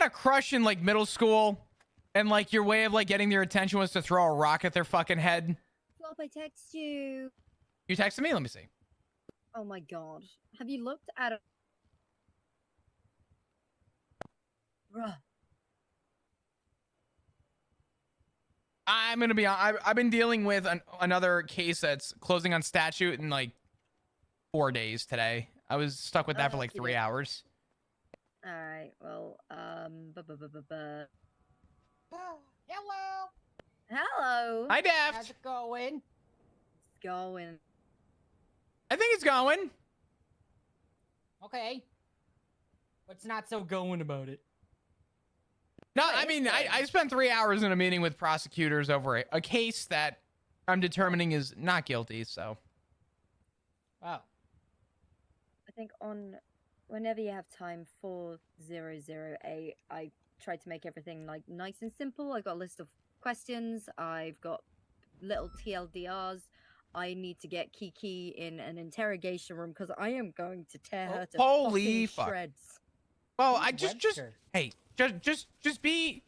a crush in like middle school, and like your way of like getting their attention was to throw a rock at their fucking head? Flop, I text you. You texted me? Let me see. Oh my god. Have you looked at it? Bruh. I'm gonna be. I've been dealing with another case that's closing on statute in like 4 days today. I was stuck with that for like 3 hours. All right. Well, Oh, hello. hello. Hi, Daft. How's it going? It's going. I think it's going. Okay. What's not so going about it? No, I mean, I spent 3 hours in a meeting with prosecutors over a case that I'm determining is not guilty, so. Oh. I think on whenever you have time, 4008, I tried to make everything like nice and simple. I got a list of questions. I've got little TLDRs. I need to get Kiki in an interrogation room because I am going to tear her to Holy fucking fuck. shreds. Well, I just hey, just be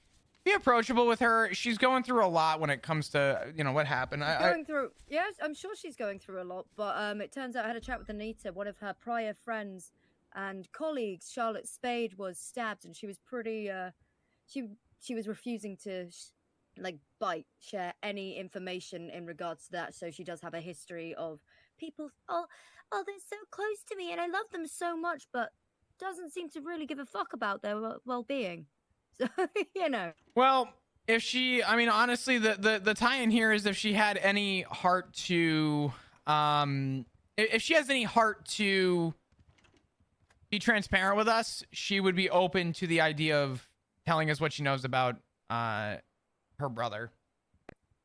approachable with her. She's going through a lot when it comes to, you know, what happened. Going through, yes, I'm sure she's going through a lot, but it turns out I had a chat with Anita, one of her prior friends and colleagues. Charlotte Spade was stabbed, and she was pretty she was refusing to share any information in regards to that. So she does have a history of people, oh they're so close to me and I love them so much, but doesn't seem to really give a fuck about their well-being. So, you know. Well, if she, I mean, honestly, the tie-in here is if she had any heart to, if she has any heart to be transparent with us, she would be open to the idea of telling us what she knows about her brother.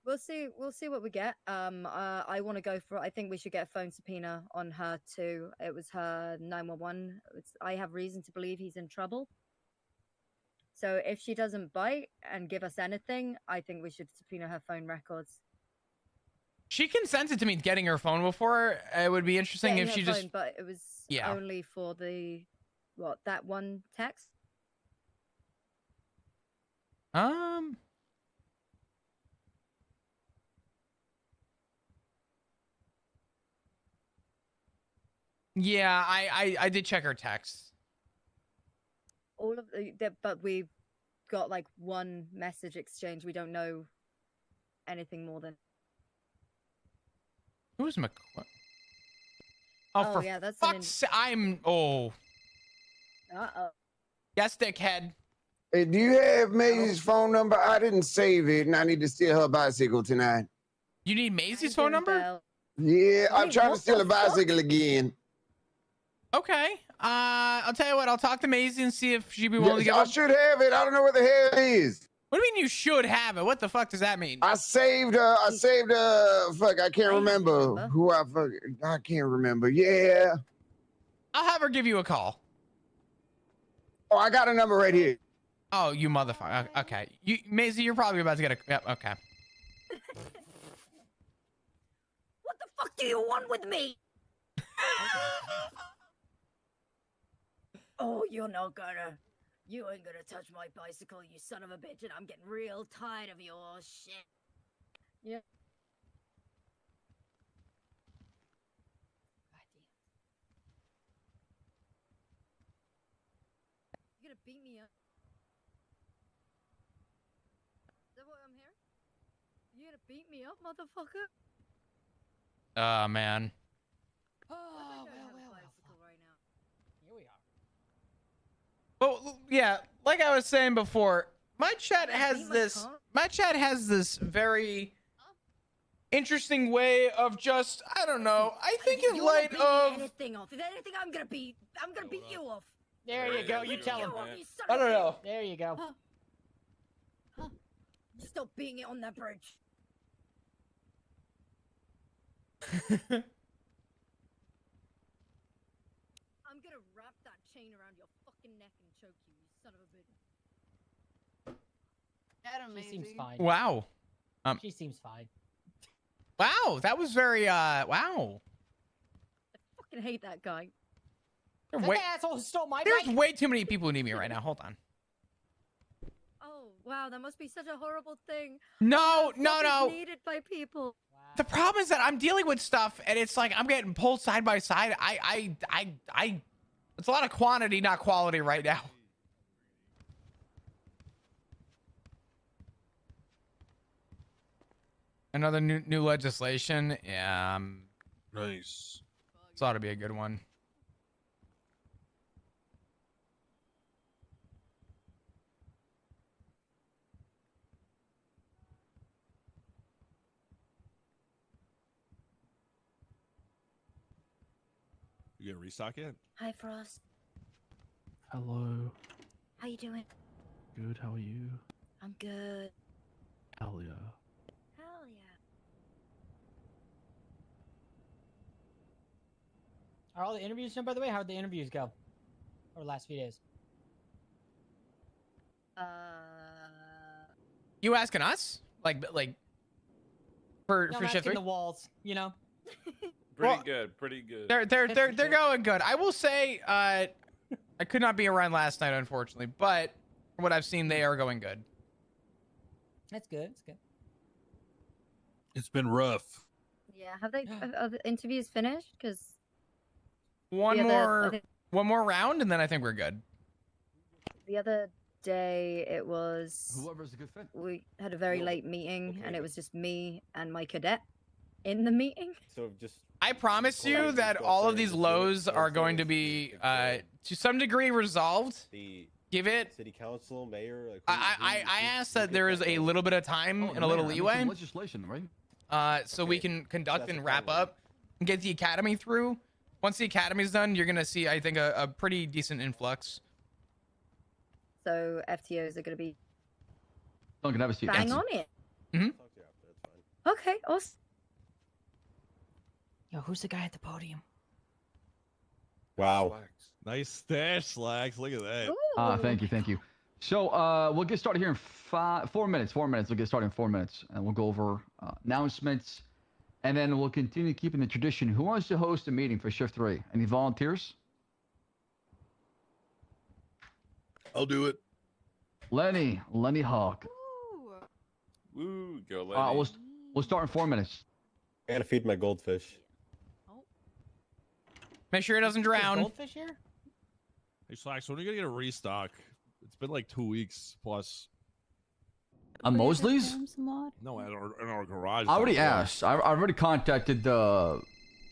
We'll see what we get. I want to go for. I think we should get a phone subpoena on her too. It was her 911. I have reason to believe he's in trouble. So if she doesn't bite and give us anything, I think we should subpoena her phone records. She consented to me getting her phone before. It would be interesting if she just. But it was only for the that one text. Yeah, I did check her texts. All of but we've got like one message exchange. We don't know anything more than. Who's McCoy? Oh, for yeah, that's fuck's I'm. Oh. Yes, dickhead. Hey, do you have Maisy's phone number? I didn't save it, and I need to steal her bicycle tonight. You need Maisy's phone number? Yeah, I'm trying to steal a bicycle again. Okay. I'll tell you what. I'll talk to Maisy and see if she'd be willing to give I should have it. I don't know what the hell it is. What do you mean you should have it? What the fuck does that mean? I saved fuck, I can't remember who I can't remember. Yeah. I'll have her give you a call. Oh, I got a number right here. Oh, you motherfucker. Okay. Maisy, you're probably about to get a... Yep, okay. What the fuck do you want with me? Oh, you're not gonna. You ain't gonna touch my bicycle, you son of a bitch, and I'm getting real tired of your shit. Yeah. You gonna beat me up? Is that what I'm hearing? You gonna beat me up, motherfucker? Oh, man. Oh, well. Right now. Here we are. Well, yeah, like I was saying before, my chat has this very interesting way of just, I don't know, I think in light of... Anything off. If anything, I'm gonna beat you off. There you go. You tell him. I don't know. There you go. Huh? Stop being it on that bridge. I'm gonna wrap that chain around your fucking neck and choke you, you son of a bitch. She seems fine. Wow. She seems fine. Wow, that was very, wow. I fucking hate that guy. That asshole who stole my bike. There's way too many people who need me right now. Hold on. Wow, that must be such a horrible thing. No, Fuck no, is no. needed by people. The problem is that I'm dealing with stuff and it's like I'm getting pulled side by side. It's a lot of quantity, not quality right now. Another new legislation. Yeah. Nice. This ought to be a good one. You gonna restock it? Hi, Frost. Hello. How you doing? Good. How are you? I'm good. Hell yeah. Hell yeah. Are all the interviews done, by the way? How'd the interviews go? Over the last few days? You asking us? Like for No, for I'm shift asking 3? the walls, you know? Pretty Well, good. Pretty good. They're going good. I will say I could not be around last night, unfortunately, but from what I've seen, they are going good. That's good. That's good. It's been rough. Yeah, have they? Are the interviews finished? Because One more round, and then I think we're good. the other day it was. Whoever's a good fit. We had a very No, late meeting, and okay. it was just me and my cadet in the meeting. So just I promise you Colleagues that go all there of these and just do it. lows are going to be to some degree resolved. the Give it. city council, mayor. Like, I asked that there is a little bit of time and a little leeway, Legislation, right? so we Okay. can conduct That's and a wrap timeline. up and get the academy through. Once the academy's done, you're gonna see, I think, a pretty decent influx. So FTOs are going to be Don't have a seat. bang on it. Talk to you after, that's fine. Okay, awesome. Yo, who's the guy at the podium? Wow. Nice stash, Slacks. Look at that. Ooh. Thank you. So we'll get started here in 4 minutes. 4 minutes. We'll get started in 4 minutes, and we'll go over announcements, and then we'll continue keeping the tradition. Who wants to host a meeting for Shift 3? Any volunteers? I'll do it. Lenny Hawk. Woo, go Lenny. We'll start in 4 minutes. I gotta feed my goldfish. Make sure it doesn't Is there drown. goldfish here? Hey, Slacks, when are you gonna get a restock? It's been like 2 weeks plus. Mosley's? No, in our garage. I already somewhere. asked. I already contacted the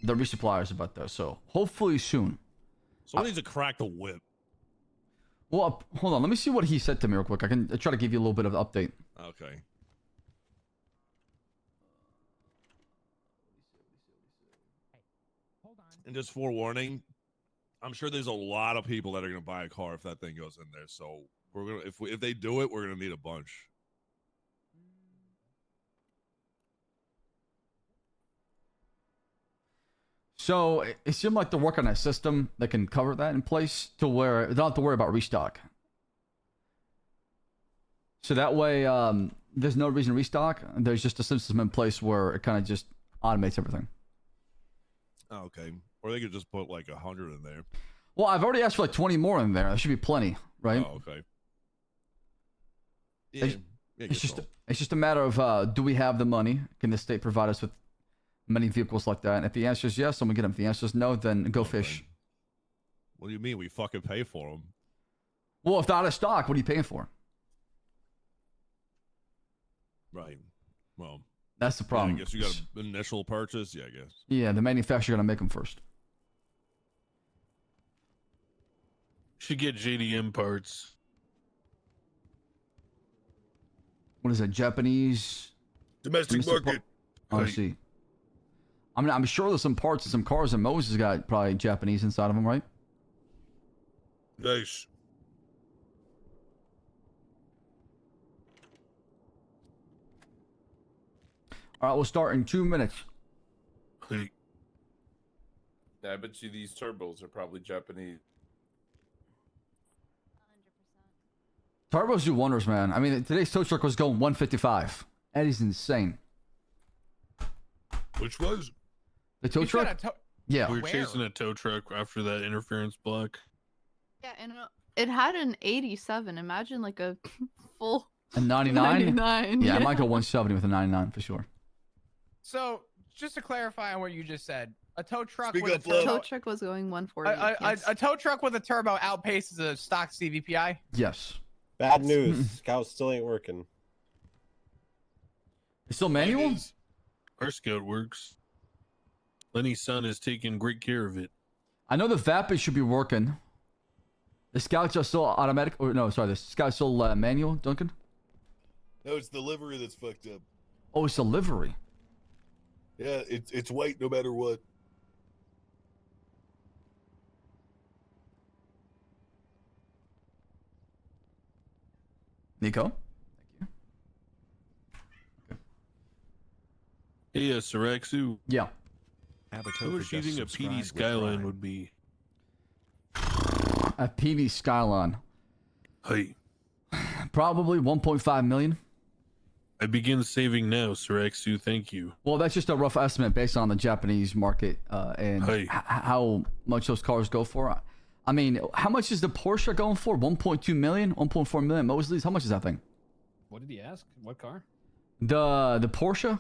resuppliers about that. So hopefully soon. Someone needs to crack the whip. Well, hold on. Let me see what he said to me real quick. I can try to give you a little bit of an update. Okay. And just forewarning, I'm sure there's a lot of people that are gonna buy a car if that thing goes in there. So we're gonna if they do it, we're gonna need a bunch. So it seemed like they're working on a system that can cover that in place to where they don't have to worry about restock. So that way, there's no reason to restock. There's just a system in place where it kind of just automates everything. Oh, okay. Or they could just put like 100 in there. Well, I've already asked for like 20 more in there. There should be plenty, right? Oh, okay. Yeah, It's- yeah, I It's guess just so. it's just a matter of do we have the money? Can the state provide us with many vehicles like that? And if the answer is yes, then we get them. If the answer is no, then go Okay. fish. What do you mean we fucking pay for them? Well, if they're out of stock, what are you paying for? Right. Well, That's the yeah, problem. I guess you got an initial purchase. Yeah, I guess. Yeah, the manufacturer gonna make them first. Should get JDM parts. What is that? Japanese Domestic Domestic market. Oh, I Right. see. I mean, I'm sure there's some parts of some cars and Moses got probably Japanese inside of them, right? Nice. All right, we'll start in 2 minutes. Hey, Yeah, I bet you these turbos are probably Japanese. Turbos do wonders, man. I mean, today's tow truck was going 155. That is insane. which was? The tow You said truck? a to- Yeah. We were Where? chasing a tow truck after that interference block. Yeah, and it had an 87. Imagine like a full A 99? 99. Yeah, I might go 170 with a 99 for sure. So just to clarify on what you just said, a tow truck Speak with up, a Flo. turbo, Tow truck was going 140. a tow truck with a turbo outpaces a stock CVPI. Yes. Bad news. Scout still ain't working. It's still manual? Our scout works. Lenny's son is taking great care of it. I know the Vapid should be working. The Scouts are still automatic. Or no, sorry, the Scouts still manual, Duncan? No, it's the livery that's fucked up. Oh, it's the livery. Yeah, it's white no matter what. Nico? Hey, Saraxu. Yeah. How much do you think a PD Skyline would be? A PV Skyline. Hey. Probably 1.5 million. I begin saving now, Saraxu. Thank you. Well, that's just a rough estimate based on the Japanese market and how much those cars go for. I mean, how much is the Porsche going for? 1.2 million? 1.4 million? Mosley's? How much is that thing? What did he ask? What car? The Porsche?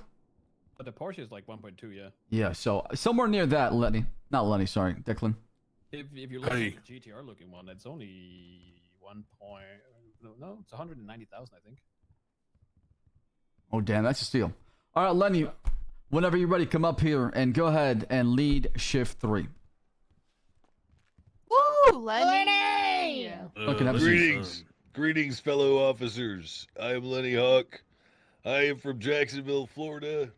But the Porsche is like 1.2, yeah. Yeah, so somewhere near that, Lenny. Not Lenny, sorry. Declan. If you're looking at the GTR looking one, it's only 1 point. No, it's 190,000, I think. Oh, damn, that's a steal. All right, Lenny, whenever you're ready, come up here and go ahead and lead shift 3. Woo, Lenny! Okay, have a seat. Greetings, fellow officers. I am Lenny Hawk. I am from Jacksonville, Florida.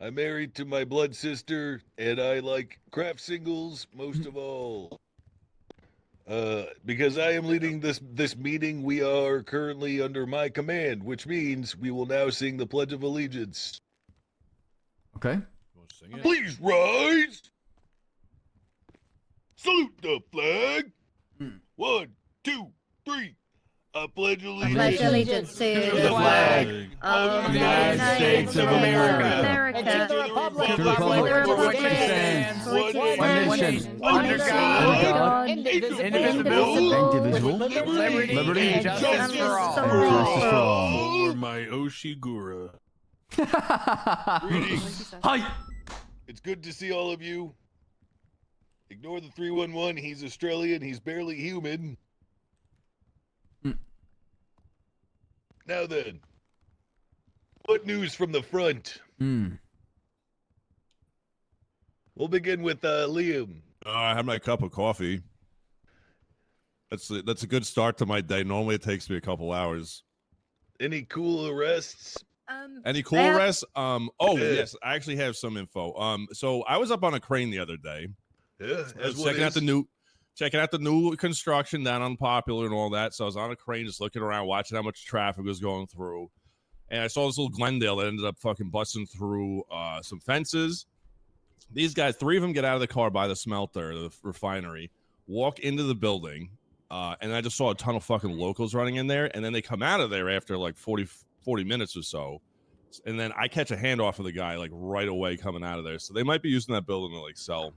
I'm married to my blood sister, and I like craft singles most of all. Because I am leading this meeting, we are currently under my command, which means we will now sing the Pledge of Allegiance. Okay. Please rise. Salute the flag. 1, 2, 3. I pledge allegiance, pledge allegiance to the flag of the United States of America, and to the republic, for which it stands, one nation, under God, indivisible, liberty, and justice for all. Justice for all. Or my Oshigura. Greetings. Hi. It's good to see all of you. Ignore the 311. He's Australian. He's barely human. Now then, what news from the front? We'll begin with Liam. I had my cup of coffee. That's a good start to my day. Normally it takes me a couple hours. Any cool arrests? Any cool arrests? Yes, I actually have some info. So I was up on a crane the other day. Yeah, I was checking out the new construction down on Popular and all that. So I was on a crane just looking around, watching how much traffic was going through. And I saw this little Glendale that ended up fucking busting through some fences. These guys, 3 of them get out of the car by the smelter, the refinery, walk into the building, and I just saw a ton of fucking locals running in there. And then they come out of there after like 40 minutes or so. And then I catch a handoff of the guy like right away coming out of there. So they might be using that building to like sell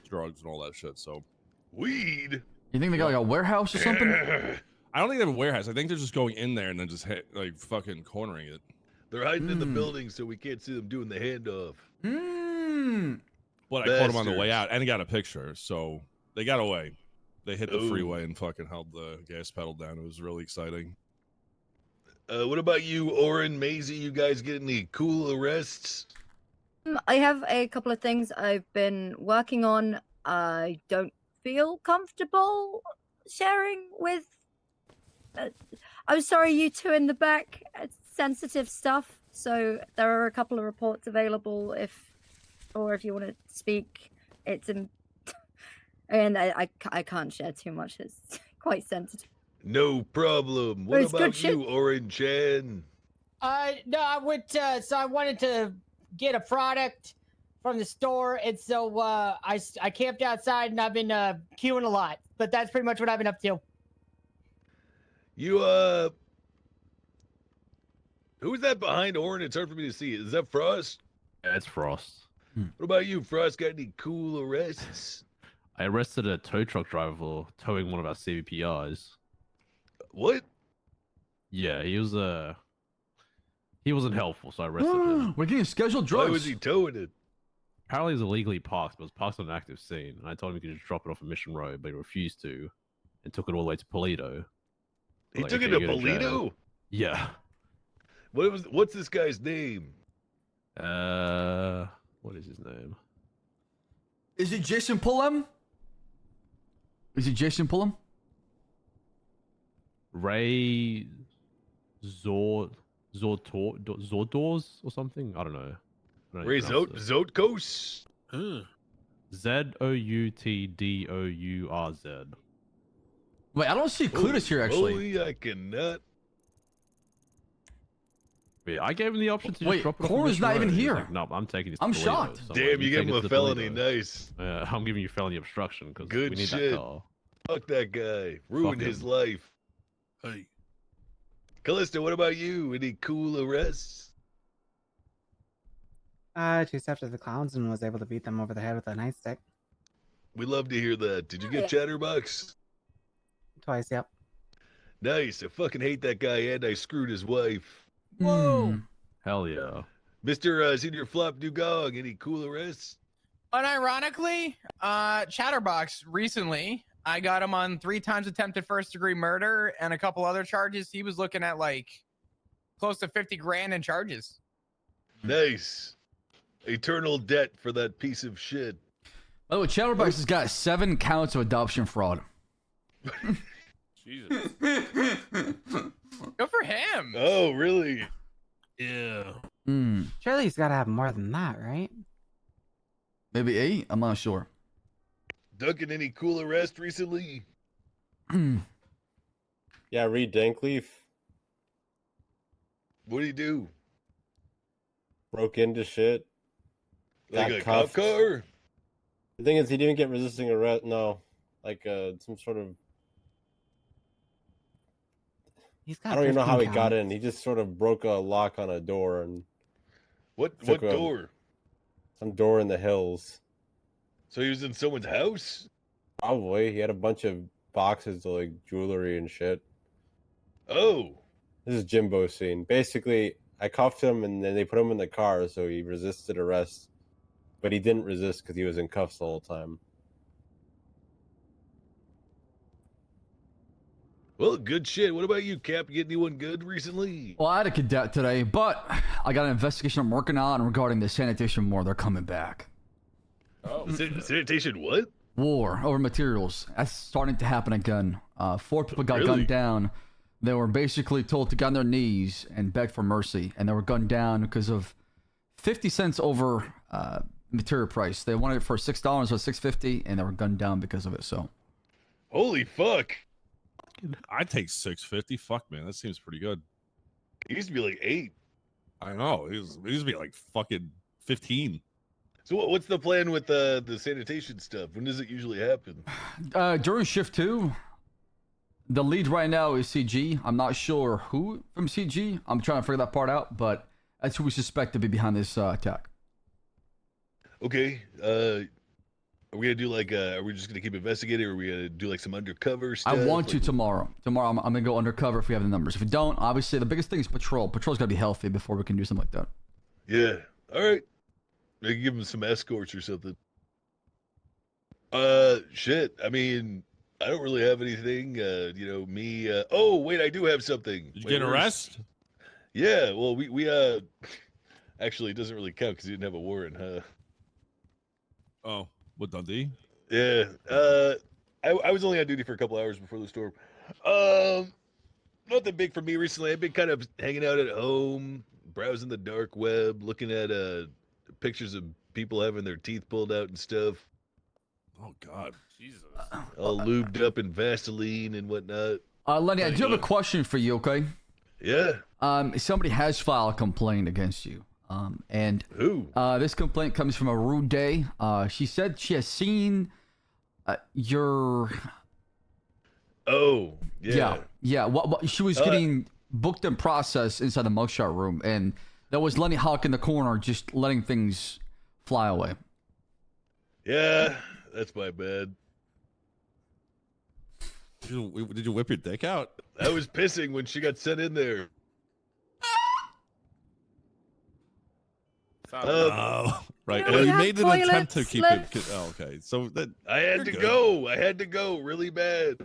drugs and all that shit. So weed. You think they got like a warehouse or something? I don't think they have a warehouse. I think they're just going in there and then just like fucking cornering it. They're hiding in the building so we can't see them doing the handoff. But I caught them on the way out and got a picture. So they got away. They hit the freeway and fucking held the gas pedal down. It was really exciting. What about you, Oren, Maisy? You guys get any cool arrests? I have a couple of things I've been working on. I don't feel comfortable sharing with. I'm sorry, you two in the back. It's sensitive stuff, so there are a couple of reports available if you want to speak. It's and I can't share too much. It's quite sensitive. No problem. What about you, Oren Chan? No, I went. So I wanted to get a product from the store, and so I camped outside, and I've been queuing a lot. But that's pretty much what I've been up to. You who's that behind Oren? It's hard for me to see. Is that Frost? Yeah, it's Frost. What about you, Frost? Got any cool arrests? I arrested a tow truck driver for towing one of our CVPIs. What? Yeah, he wasn't helpful, so I arrested him. We're getting scheduled Why drugs. was he towing it? Apparently, he was illegally parked, but it was parked on an active scene. And I told him he could just drop it off at Mission Road, but he refused to, and took it all the way to Polito. He Like, took okay, it to you go jail. Polito? Yeah. What's this guy's name? What is his name? Is it Jason Pullum? Is it Jason Pullum? Ray Zordors or something? I don't know. I don't know Ray how to pronounce it. Zotkos? Zoutourz. Wait, I don't see Clutus here actually. Holy, I cannot. Yeah, I gave him the option to just Wait, drop it off. Cornwood's not even here. Like, no, I'm taking this. I'm to Toledo. shocked. So I'm Damn, like, you gave take him it a to felony. Toledo. Nice. I'm giving you felony obstruction because we Good need shit. that car. Fuck that guy. Ruined Fuck his him. life. Hey, Callista, what about you? Any cool arrests? Chased after the clowns and was able to beat them over the head with a nightstick. We love to hear that. Did you get Chatterbox? Twice, yep. Nice. I fucking hate that guy and I screwed his wife. Whoa. Hell yeah. Mr. Senior Flop Dugong, any cool arrests? Unironically, Chatterbox recently, I got him on 3 times attempted first-degree murder and a couple other charges. He was looking at like close to 50 grand in charges. Nice. Eternal debt for that piece of shit. By the way, Chatterbox has got 7 counts of adoption fraud. Jesus. Good for him. Oh, really? yeah. Surely he's got to have more than that, right? Maybe 8? I'm not sure. Duncan, any cool arrest recently? Yeah, Reed Dankleaf What do you do? broke into shit. Like got a cop cuffed. car? The thing is, he didn't get resisting arrest. No, like some sort of. He's got I don't even know how he 15 got counts. in. He just sort of broke a lock on a door and What Took a- door? some door in the hills. So he was in someone's house? Probably. He had a bunch of boxes of like jewelry and shit. Oh. This is Jimbo's scene. Basically, I cuffed him and then they put him in the car, so he resisted arrest. But he didn't resist because he was in cuffs the whole time. Well, good shit. What about you, Cap? You get anyone good recently? Well, I had a cadet today, but I got an investigation I'm working on regarding the sanitation war. They're coming back. Oh. Sanitation what? War over materials. That's starting to happen again. 4 people got Really? gunned down. They were basically told to get on their knees and beg for mercy, and they were gunned down because of 50 cents over material price. They wanted it for $6 or $6.50, and they were gunned down because of it. So, Holy fuck. I'd take 650. Fuck, man. That seems pretty good. It used to be like 8. I know. It used to be like fucking 15. So what's the plan with the sanitation stuff? When does it usually happen? during shift 2, the lead right now is CG. I'm not sure who from CG. I'm trying to figure that part out, but that's who we suspect to be behind this attack. Okay. Are we gonna do like are we just gonna keep investigating, or are we gonna do like some undercover stuff? I want to Like- tomorrow. Tomorrow, I'm gonna go undercover if we have the numbers. If we don't, obviously the biggest thing is patrol. Patrol's gotta be healthy before we can do something like that. Yeah. All right. Maybe give them some escorts or something. Shit. I mean, I don't really have anything. You know, me. Oh, wait, I do have something. Did you Wait, get an where's- arrest? Yeah. Well, we actually, it doesn't really count because you didn't have a warrant, huh? Oh, what, Dundee? Yeah. I was only on duty for a couple hours before the storm. Nothing big for me recently. I've been kind of hanging out at home, browsing the dark web, looking at pictures of people having their teeth pulled out and stuff, Oh, God. Jesus. all lubed up in Vaseline and whatnot. Lenny, I do have a question for you, okay? Yeah. Somebody has filed a complaint against you. And Who? this complaint comes from a rude day. She said she has seen your Oh, yeah. What she was getting booked and processed inside the mugshot room, and there was Lenny Hawk in the corner just letting things fly away. Yeah, that's my bad. Did you whip your dick out? I was pissing when she got sent in there. Oh, right. Yeah, Well, we you have made an attempt to toilets, keep it. Oh, okay. So that I had you're to good. go. I had to go really bad.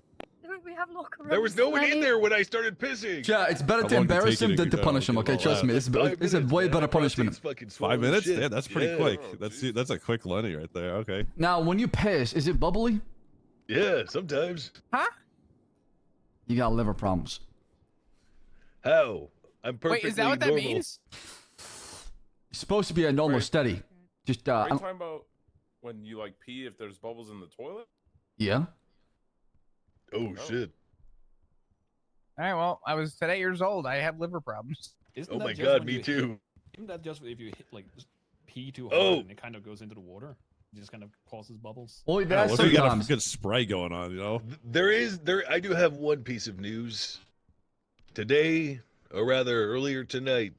We have locker rooms. There was no one in Lenny. there when I started pissing. Yeah, it's better How to long did it embarrass take you him to than to get punish him. all Okay, that? trust me. It's a 5 way minutes, better man. My punishment. prostate's fucking 5 swollen minutes? shit. Yeah, that's pretty Yeah. quick. Oh, That's a quick Lenny right there. Okay. Now, when you piss, is it bubbly? Yeah, sometimes. You got liver problems. How? I'm perfectly Wait, is that what that normal. means? It's supposed to be a normal steady. Just Are you talking about when you like pee if there's bubbles in the toilet? yeah. Oh shit. All right, well, I was today years old. I have liver problems. Oh my god, me too. Isn't that just if you hit, like just pee too hard Oh. and it kind of goes into the water? It just kind of causes bubbles. Well, Yeah, that's what if you got a sometimes. good spray going on? You know. I do have one piece of news. Today, or rather earlier tonight,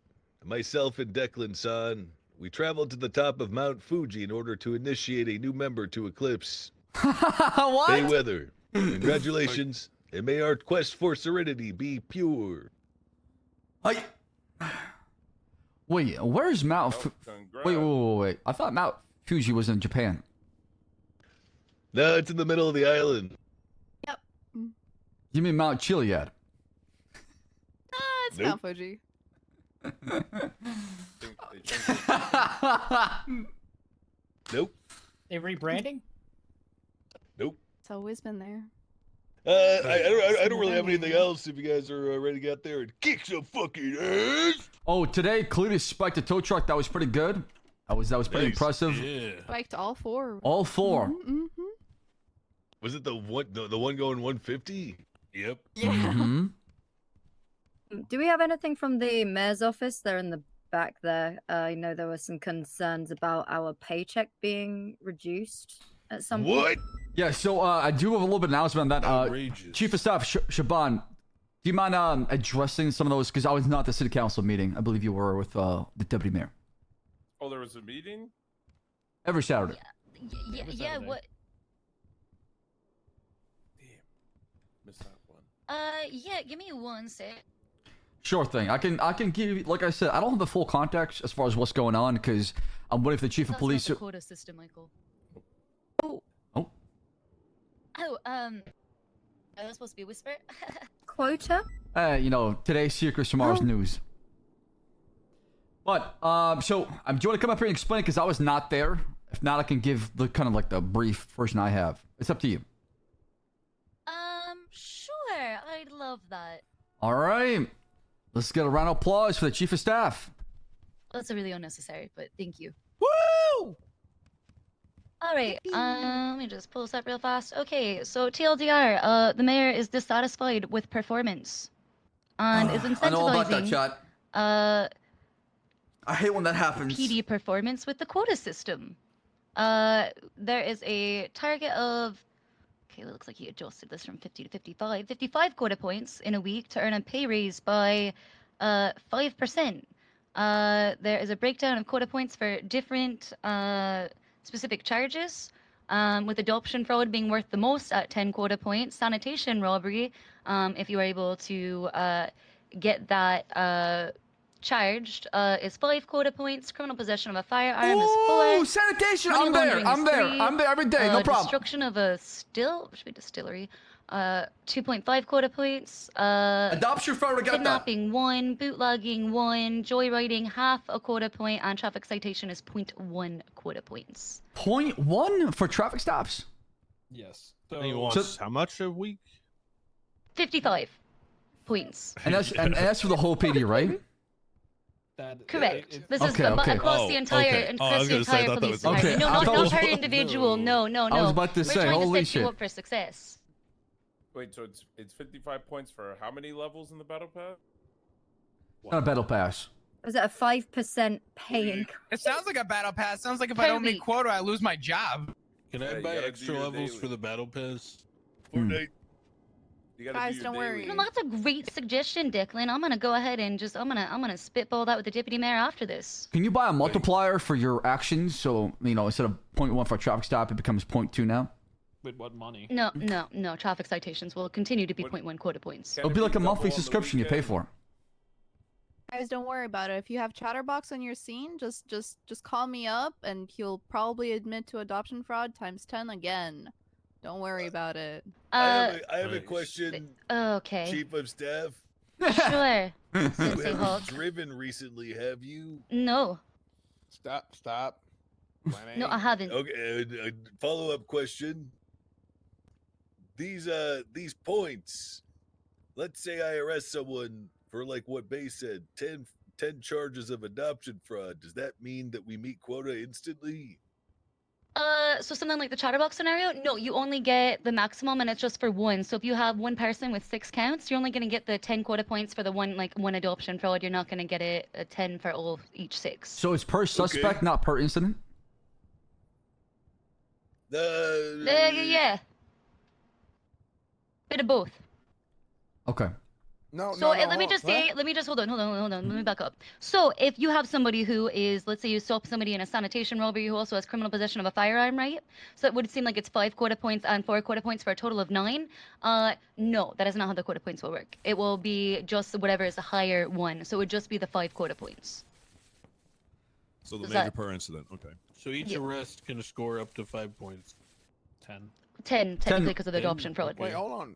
myself and Declan-san, we traveled to the top of Mount Fuji in order to initiate a new member to Eclipse. What? Bayweather. Congratulations, and may our quest for serenity be pure. Wait, where's Mount? Wait. I thought Mount Fuji was in Japan. No, it's in the middle of the island. You mean Mount Chiliad? It's Nope. Mount Fuji. Nope. They rebranding? Nope. It's always been there. I don't really have anything else. If you guys are ready to get out there and kick some fucking ass. Oh, today Cletus spiked a tow truck. That was pretty good. That was pretty Nice. impressive. Yeah. Spiked all four. All four. Mm-hmm. Was it the one going 150? Yep. Mm-hmm. Do we have anything from the mayor's office? They're in the back there. I know there were some concerns about our paycheck being reduced at some point. Yeah, so I do have a little bit of announcement on that. Chief of Staff Shaban, do you mind addressing some of those? Because I was not at the city council meeting. I believe you were with the deputy mayor. Oh, there was a meeting? Every Saturday. Yeah, what? Missed that one. Yeah, give me one sec. Sure thing. I can give you, like I said, I don't have the full context as far as what's going on because I'm waiting for the chief of police. That's not the quota system, Michael. Oh, are that supposed to be a whisper? Quota? You know, today's secrets, tomorrow's news. But so do you want to come up here and explain? Because I was not there. If not, I can give the kind of like the brief version I have. It's up to you. Sure. I'd love that. All right. Let's get a round of applause for the chief of staff. That's really unnecessary, but thank you. Woo! All right, let me just pull this up real fast. Okay, so TLDR, the mayor is dissatisfied with performance and is incentivizing I know about that, chat. I hate when that happens. PD performance with the quota system. There is a target of, okay, it looks like he adjusted this from 50 to 55. 55 quota points in a week to earn a pay raise by 5%. There is a breakdown of quota points for different specific charges, with adoption fraud being worth the most at 10 quota points. Sanitation robbery, if you are able to get that charged, is 5 quota points. Criminal possession of a firearm is 4. Sanitation! Money I'm there! laundering I'm is there! 3. I'm there every day, no problem. Destruction of a distillery, 2.5 quota points. Adoption fraud, I got that. Kidnapping 1, bootlegging 1, joyriding half a quota point, and traffic citation is 0.1 quota points. 0.1 for traffic stops? Yes. And he wants how much a week? 55 points. And that's for the whole PD, right? Correct. This is Okay, across the entire, across the entire police department. No, not per individual. No. I was about to We're say, trying holy to set you shit. up for success. Wait, so it's 55 points for how many levels in the battle pass? Not a battle pass. Was it a 5% pay increase? It sounds like a battle pass. Sounds like if I don't meet quota, I lose my job. Can I buy extra levels for the battle pass? Fortnite. Guys, don't worry. No, that's a great suggestion, Declan. I'm gonna go ahead and just I'm gonna spitball that with the deputy mayor after this. Can you buy a multiplier for your actions? So, you know, instead of 0.1 for a traffic stop, it becomes 0.2 now? With what money? No. Traffic citations will continue to be 0.1 quota points. It'll be like a monthly subscription you pay for. Guys, don't worry about it. If you have Chatterbox on your scene, just call me up, and he'll probably admit to adoption fraud times 10 again. Don't worry about it. I have a question. Okay. Chief of Staff. Sure. You Say haven't Hulk. driven recently, have you? No. Stop. No, I haven't. Okay, follow-up question. These points. Let's say I arrest someone for, like what Bay said, 10 charges of adoption fraud. Does that mean that we meet quota instantly? So something like the Chatterbox scenario? No, you only get the maximum, and it's just for one. So if you have one person with 6 counts, you're only going to get the 10 quota points for the one adoption fraud. You're not going to get a 10 for all each 6. So it's per suspect, not per incident? Yeah. Bit of both. Okay. Let me just hold on. Let me back up. So if you have somebody who is, let's say you stop somebody in a sanitation robbery who also has criminal possession of a firearm, right? So it would seem like it's 5 quota points and 4 quota points for a total of 9. No, that is not how the quota points will work. It will be just whatever is the higher one. So it would just be the 5 quota points. So the major per incident. Okay. So each arrest can score up to 5 points. 10 technically because of the adoption fraud. Wait, hold on.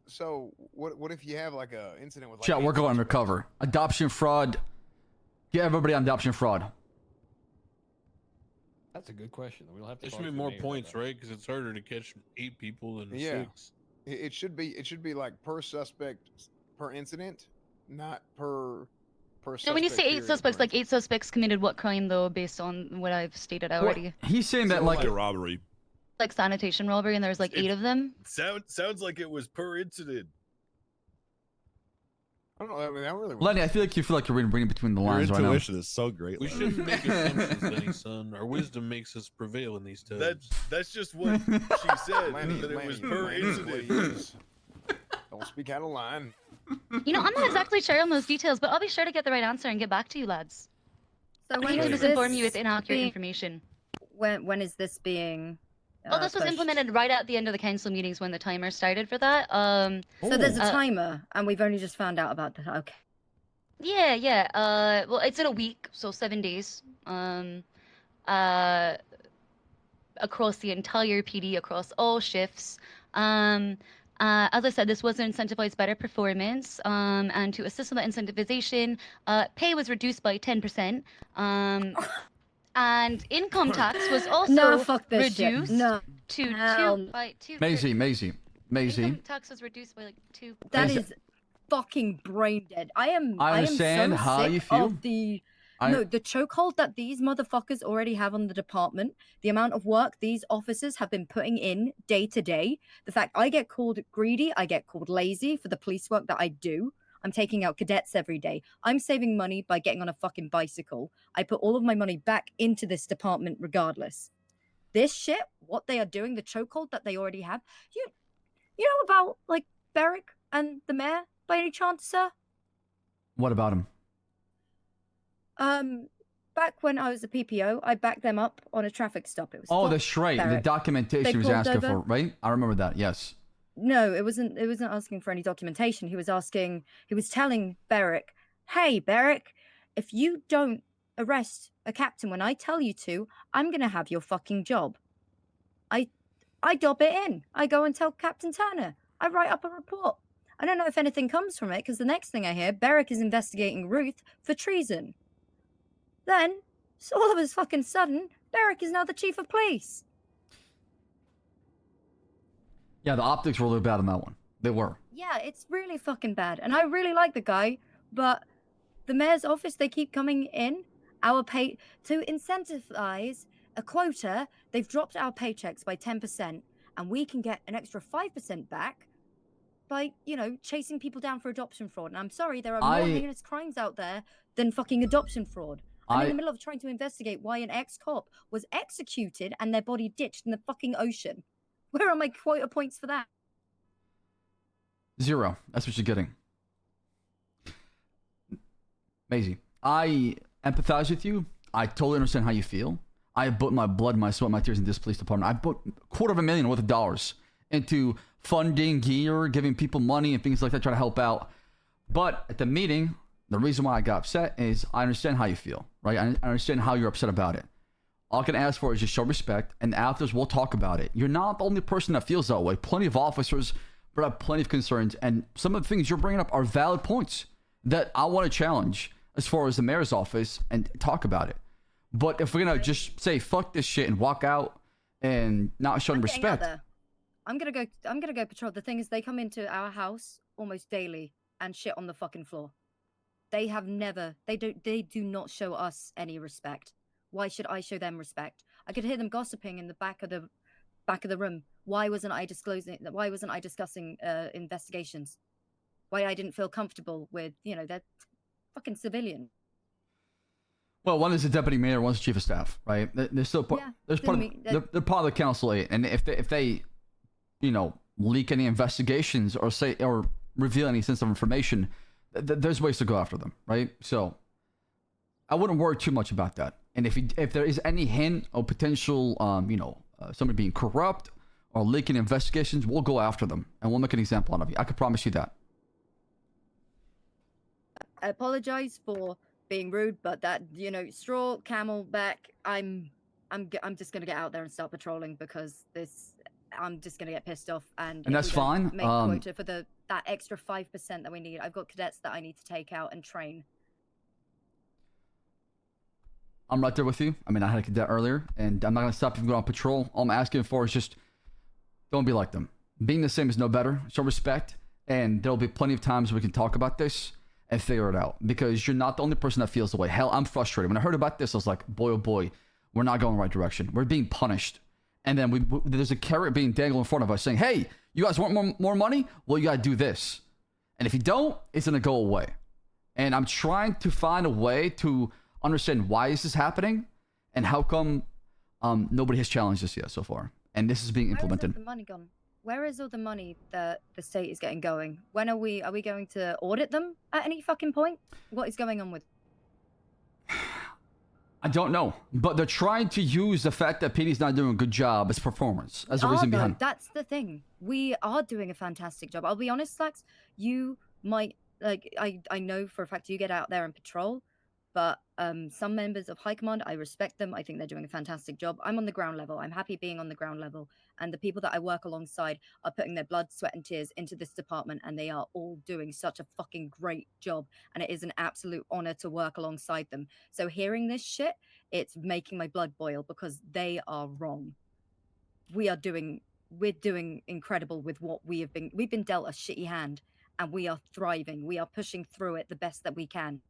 So what if you have like a incident with like Chat, we're going undercover. Adoption fraud. Get everybody on adoption fraud. That's a good question. We'll have to. There should be more points, right? Because it's harder to catch 8 people than 6. It should be like per suspect per incident, not per. So when you say 8 suspects, like 8 suspects committed what crime though, based on what I've stated already? He's saying that like a robbery. Like sanitation robbery, and there's like 8 of them. Sounds like it was per incident. I don't know. I mean, that really. Lenny, I feel like you're reading between the lines Your right now. intuition is so great. We Lenny. shouldn't make assumptions, Lenny, son. Our wisdom makes us prevail in these times. That's just what she said. that it was per incident. Please. Don't speak out of line. You know, I'm not exactly sure on those details, but I'll be sure to get the right answer and get back to you, lads. So I hate to misinform you with inaccurate information. When is this being? Oh, this was pushed? implemented right at the end of the council meetings when the timer started for that. So there's a timer, and we've only just found out about that. Okay. Yeah. Well, it's in a week, so 7 days. Across the entire PD, across all shifts. As I said, this was to incentivize better performance, and to assist in that incentivization, pay was reduced by 10%. And income tax was also reduced to 2 by 2. Maisy. Income tax was reduced by like 2. That is fucking brain dead. I am understand so how sick you feel. of the chokehold that these motherfuckers already have on the department. The amount of work these officers have been putting in day to day. The fact I get called greedy, I get called lazy for the police work that I do. I'm taking out cadets every day. I'm saving money by getting on a fucking bicycle. I put all of my money back into this department regardless. This shit, what they are doing, the chokehold that they already have. You know about like Beric and the mayor by any chance, sir? What about him? Back when I was a PPO, I backed them up on a traffic stop. It was That's right. The documentation he was asking for, right? I remember that. Yes. No, it wasn't asking for any documentation. He was telling Beric, hey, Beric, if you don't arrest a captain when I tell you to, I'm going to have your fucking job. I dob it in. I go and tell Captain Turner. I write up a report. I don't know if anything comes from it, because the next thing I hear, Beric is investigating Ruth for treason. Then, all of a fucking sudden, Beric is now the chief of police. Yeah, the optics were a little bad on that one. They were. Yeah, it's really fucking bad. And I really like the guy, but the mayor's office, they keep coming in our pay to incentivize a quota. They've dropped our paychecks by 10%, and we can get an extra 5% back by, chasing people down for adoption fraud. And I'm sorry, there are more heinous crimes out there than fucking adoption fraud. I'm in the middle of trying to investigate why an ex-cop was executed and their body ditched in the fucking ocean. Where are my quota points for that? 0. That's what you're getting. Maisy, I empathize with you. I totally understand how you feel. I put my blood, my sweat, my tears in this police department. I put $250,000 worth of dollars into funding, gear, giving people money and things like that, trying to help out. But at the meeting, the reason why I got upset is I understand how you feel, right? I understand how you're upset about it. All I can ask for is just show respect, and afterwards we'll talk about it. You're not the only person that feels that way. Plenty of officers brought up plenty of concerns, and some of the things you're bringing up are valid points that I want to challenge as far as the mayor's office and talk about it. But if we're gonna just say fuck this shit and walk out and not show them respect, I'm gonna go patrol. The thing is, they come into our house almost daily and shit on the fucking floor. They have never. They do not show us any respect. Why should I show them respect? I could hear them gossiping in the back of the room. Why wasn't I disclosing? Why wasn't I discussing investigations? Why I didn't feel comfortable with, that fucking civilian. well, one is the deputy mayor, one's the chief of staff, right? They're still part. They're part of the council aid, and if they leak any investigations or reveal any sensitive information, there's ways to go after them, right? So I wouldn't worry too much about that. And if there is any hint of potential, somebody being corrupt or leaking investigations, we'll go after them and we'll make an example out of you. I can promise you that. I apologize for being rude, but that straw camel back. I'm just gonna get out there and start patrolling because I'm just gonna get pissed off and that's fine. Make quota for that extra 5% that we need. I've got cadets that I need to take out and train. I'm right there with you. I mean, I had a cadet earlier, and I'm not going to stop you from going on patrol. All I'm asking for is just don't be like them. Being the same is no better. Show respect, and there'll be plenty of times we can talk about this and figure it out, because you're not the only person that feels the way. Hell, I'm frustrated. When I heard about this, I was like, boy, oh boy, we're not going the right direction. We're being punished. And then there's a carrot being dangled in front of us saying, hey, you guys want more money? Well, you got to do this. And if you don't, it's going to go away. And I'm trying to find a way to understand why this is happening and how come nobody has challenged this yet so far. And this is being implemented. Where is all the money gone? Where is all the money that the state is getting going? When are we going to audit them at any fucking point? What is going on with? I don't know, but they're trying to use the fact that PD's not doing a good job as performance as a reason behind. That's the thing. We are doing a fantastic job. I'll be honest, Slacks. You might I know for a fact you get out there and patrol, but some members of High Command, I respect them. I think they're doing a fantastic job. I'm on the ground level. I'm happy being on the ground level. And the people that I work alongside are putting their blood, sweat, and tears into this department, and they are all doing such a fucking great job. And it is an absolute honor to work alongside them. So hearing this shit, it's making my blood boil because they are wrong. We're doing incredible with what we've been dealt a shitty hand, and we are thriving. We are pushing through it the best that we can.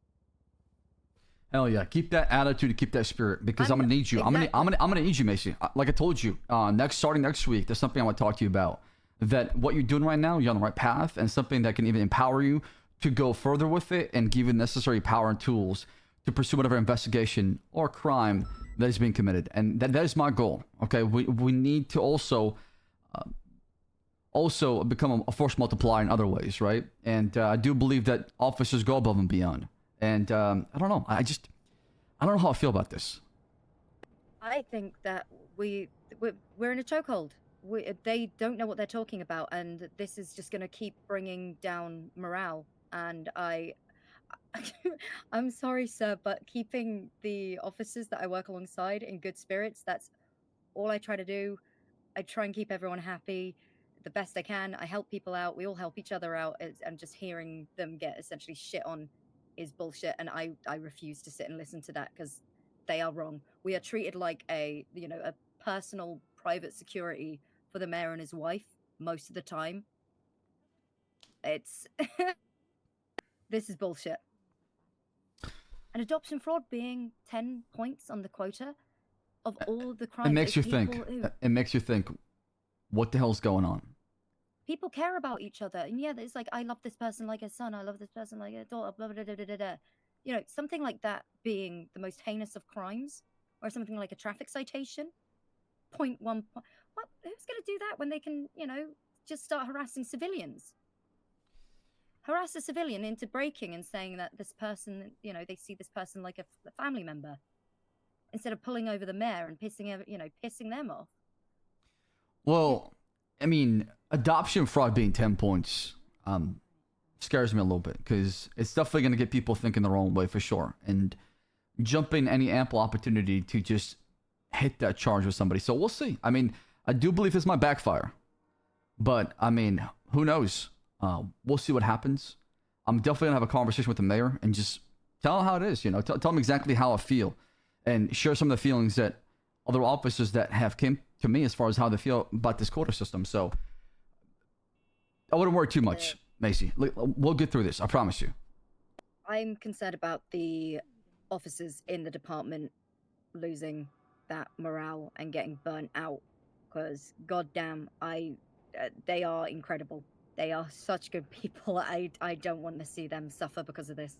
Hell yeah! Keep that attitude, keep that spirit, because I'm gonna need you. Exactly. I'm gonna need you, Maisy. Like I told you, starting next week, there's something I want to talk to you about. That what you're doing right now, you're on the right path, and something that can even empower you to go further with it and give you the necessary power and tools to pursue whatever investigation or crime that is being committed. And that is my goal. Okay, we need to also become a force multiplier in other ways, right? And I do believe that officers go above and beyond. And I don't know. I don't know how I feel about this. I think that we're in a chokehold. They don't know what they're talking about, and this is just going to keep bringing down morale. And I'm sorry, sir, but keeping the officers that I work alongside in good spirits, that's all I try to do. I try and keep everyone happy the best I can. I help people out. We all help each other out, and just hearing them get essentially shit on is bullshit, and I refuse to sit and listen to that because they are wrong. We are treated like a personal private security for the mayor and his wife most of the time. It's this is bullshit. And adoption fraud being 10 points on the quota of all the crimes. It makes you think. It makes you think, what the hell's going on? People care about each other, and yeah, it's like, I love this person like a son, I love this person like a daughter, blah, blah, blah, blah, blah, blah. Something like that being the most heinous of crimes, or something like a traffic citation, 0.1 point. What? Who's going to do that when they can, just start harassing civilians? Harass a civilian into breaking and saying that this person, they see this person like a family member. instead of pulling over the mayor and pissing them off. Well, I mean, adoption fraud being 10 points scares me a little bit because it's definitely going to get people thinking the wrong way for sure. And jumping any ample opportunity to just hit that charge with somebody. So we'll see. I mean, I do believe this might backfire. But, I mean, who knows? We'll see what happens. I'm definitely going to have a conversation with the mayor and just tell him how it is, tell him exactly how I feel and share some of the feelings that other officers that have came to me as far as how they feel about this quota system. So I wouldn't worry too much, Maisy. We'll get through this. I promise you. I'm concerned about the officers in the department losing that morale and getting burnt out because, goddamn, they are incredible. They are such good people. I don't want to see them suffer because of this.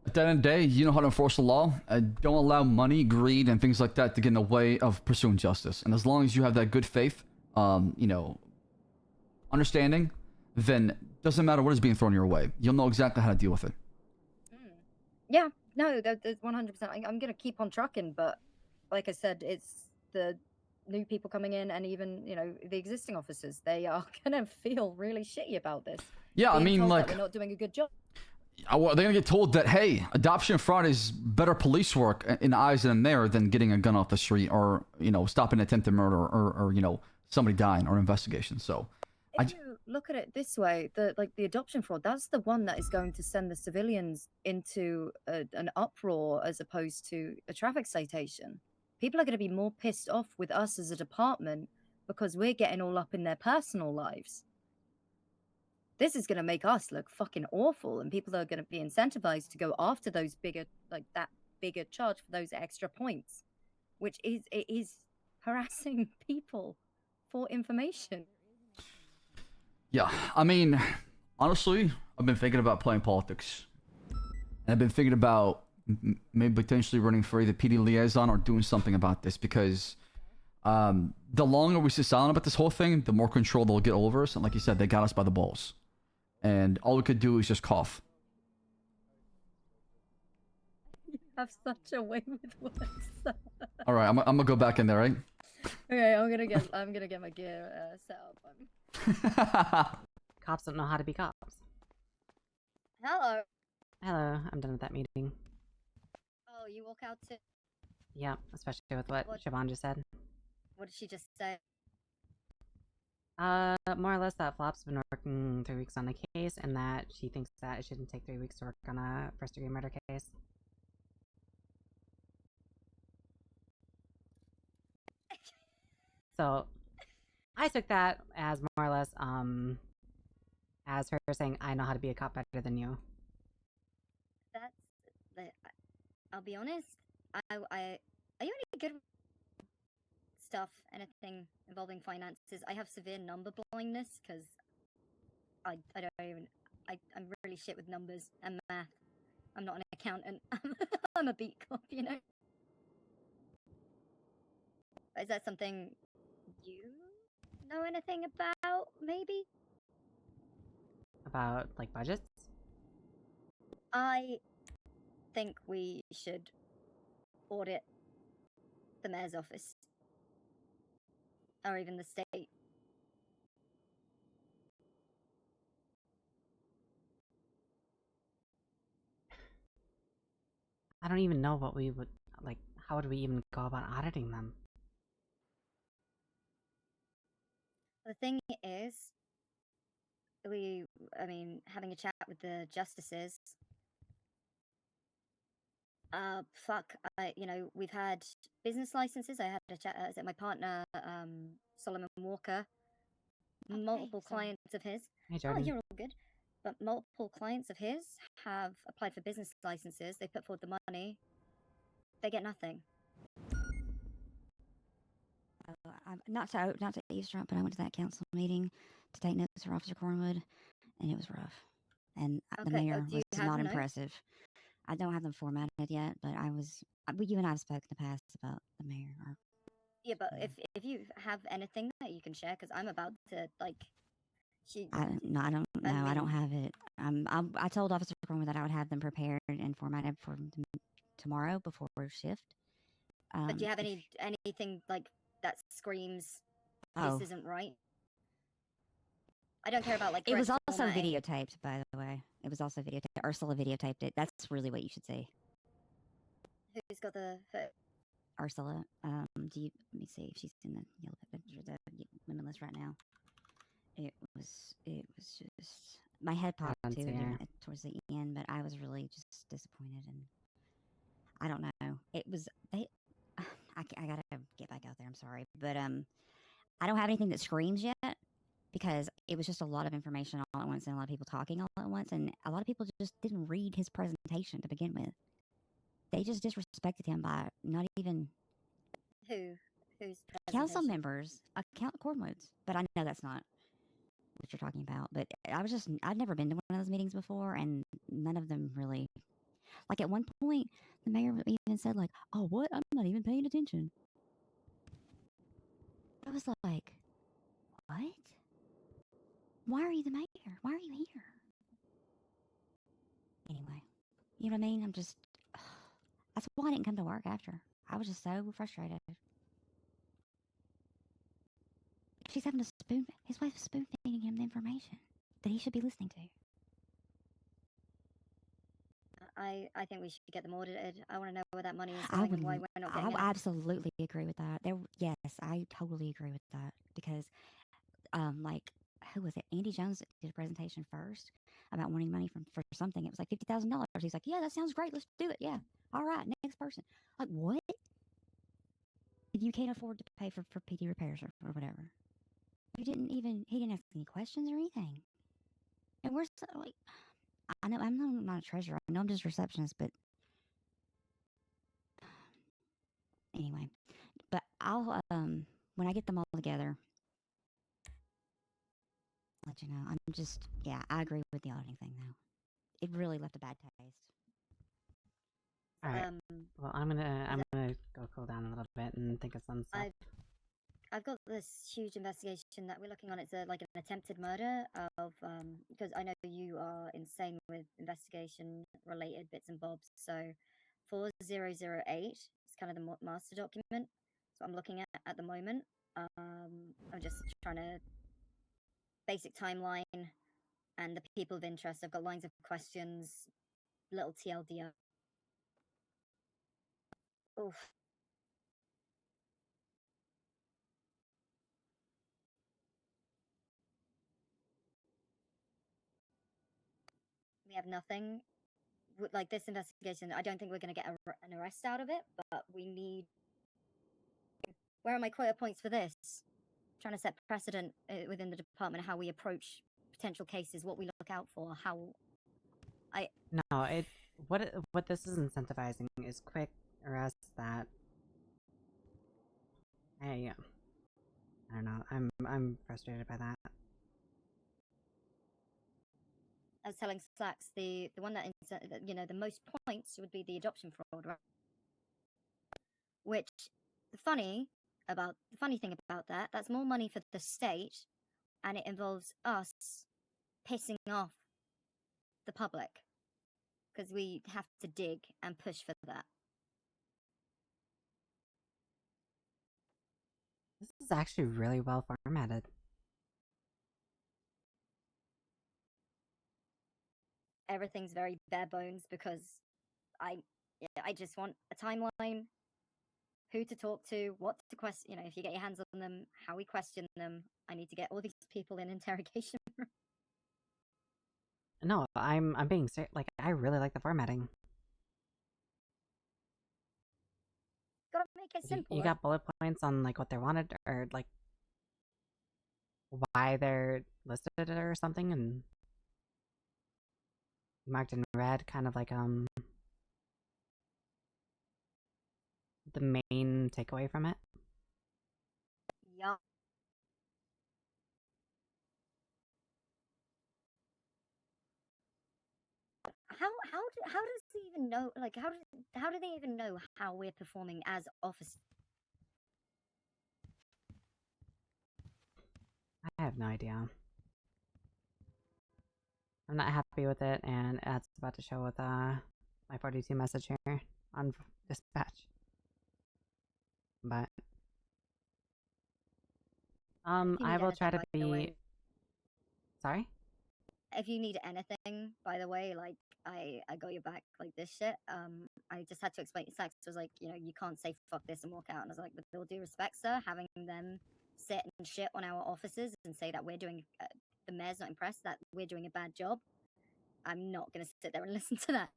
At the end of the day, you know how to enforce the law. Don't allow money, greed, and things like that to get in the way of pursuing justice. And as long as you have that good faith, understanding, then doesn't matter what is being thrown your way. You'll know exactly how to deal with it. Yeah, no, there's 100%. I'm gonna keep on trucking, but like I said, it's the new people coming in, and even the existing officers. They are gonna feel really shitty about this. Yeah, I mean, told that like, we're not doing a good job. they're gonna get told that, hey, adoption fraud is better police work in the eyes of the mayor than getting a gun off the street or stopping an attempted murder or somebody dying or investigation. So If you look at it this way, the adoption fraud, that's the one that is going to send the civilians into an uproar as opposed to a traffic citation. People are going to be more pissed off with us as a department because we're getting all up in their personal lives. This is going to make us look fucking awful, and people are going to be incentivized to go after those bigger charge for those extra points, which is harassing people for information. yeah, I mean, honestly, I've been thinking about playing politics. And I've been thinking about maybe potentially running for either PD liaison or doing something about this because the longer we sit silent about this whole thing, the more control they'll get over us. And like you said, they got us by the balls. And all we could do is just cough. You have such a way with words. All right, I'm gonna go back in there, right? Okay, I'm gonna get my gear set up. Cops don't know how to be cops. Hello. Hello, I'm done with that meeting. Oh, you walk out too? Yeah, especially with what Siobhan just said. What did she just say? More or less that Flop's been working 3 weeks on the case, and that she thinks that it shouldn't take 3 weeks to work on a first-degree murder case. So, I took that as more or less, as her saying, I know how to be a cop better than you. I'll be honest, are you any good with stuff, anything involving finances? I have severe number blindness, because I'm really shit with numbers and math. I'm not an accountant. I'm a beat cop, Is that something you know anything about, maybe? About, like, budgets? I think we should audit the mayor's office. Or even the state. I don't even know what we would, like, how would we even go about auditing them? The thing is, having a chat with the justices. We've had business licenses. I had a chat with my partner, Solomon Walker. Multiple clients of his. Hey, Jordan. Oh, you're all good. But multiple clients of his have applied for business licenses. They put forward the money. They get nothing. Not to eavesdrop, but I went to that council meeting to take notes for Officer Cornwood, and it was rough. And the mayor was not impressive. I don't have them formatted yet, but you and I have spoken in the past about the mayor. Yeah, but if you have anything that you can share, because I'm about to I don't know. I don't have it. I told Officer Cornwood that I would have them prepared and formatted for him tomorrow before shift. But do you have if- anything like that screams Oh. this isn't right? I don't care about like. It was correct also formatting. videotaped, by the way. It was also videotaped. Ursula videotaped it. That's really what you should see. Who's got the? Ursula, let me see if she's in the yellow picture, the women list right now. It was just my head popped don't too see her. towards the end, but I was really just disappointed, and I don't know. It was they. I gotta get back out there. I'm sorry, but I don't have anything that screams yet because it was just a lot of information all at once and a lot of people talking all at once, and a lot of people just didn't read his presentation to begin with. They just disrespected him by not even Who's council members, Cornwoods. But I know that's not what you're talking about. But I'd never been to one of those meetings before, and none of them really. Like at one point, the mayor even said, "Like, oh, what? I'm not even paying attention." I was like, "What? Why are you the mayor? Why are you here?" Anyway, you know what I mean? I'm just. That's why I didn't come to work after. I was just so frustrated. She's having to his wife is spoon feeding him the information that he should be listening to. I think we should get them audited. I want to know where that money is going and why we're not getting it. I absolutely agree with that. Yes, I totally agree with that because, like, who was it? Andy Jones did a presentation first about wanting money for something. It was like $50,000. He's like, "Yeah, that sounds great. Let's do it. Yeah, all right, next person." Like, what? You can't afford to pay for PD repairs or whatever. He didn't ask any questions or anything. And we're like, I know I'm not a treasurer. I know I'm just a receptionist, but anyway. But I'll when I get them all together, I'll let you know. I agree with the auditing thing though. It really left a bad taste. All right. Well, I'm gonna go cool down a little bit and think of some stuff. I've got this huge investigation that we're looking on. It's like an attempted murder of because I know you are insane with investigation related bits and bobs. So 4008 is kind of the master document. So I'm looking at the moment. I'm just trying to basic timeline and the people of interest. I've got lines of questions, little TLDR. Oof. We have nothing. Like this investigation, I don't think we're going to get an arrest out of it, but we need. Where are my quota points for this? Trying to set precedent within the department how we approach potential cases, what we look out for, how. No, what this is incentivizing is quick arrests that. I don't know. I'm frustrated by that. I was telling Slacks the one that the most points would be the adoption fraud, right? Which the funny thing about that's more money for the state, and it involves us pissing off the public because we have to dig and push for that. This is actually really well formatted. Everything's very bare bones because I just want a timeline, who to talk to, what to question. If you get your hands on them, how we question them. I need to get all these people in interrogation room. No, I'm being serious. Like, I really like the formatting. Gotta make it simple. You got bullet points on like what they wanted or like why they're listed or something, and marked in red, kind of like the main takeaway from it. Yeah. How does he even know? Like, how do they even know how we're performing as officers? I have no idea. I'm not happy with it, and that's about to show with my 42 message here. on dispatch. But I will try to be. Sorry. If you need anything, by the way, like I got your back, like this shit. I just had to explain to Sax. Was like, you know, you can't say fuck this and walk out. And I was like, with all due respect, sir, having them sit and shit on our officers and say that we're doing, the mayor's not impressed that we're doing a bad job. I'm not gonna sit there and listen to that.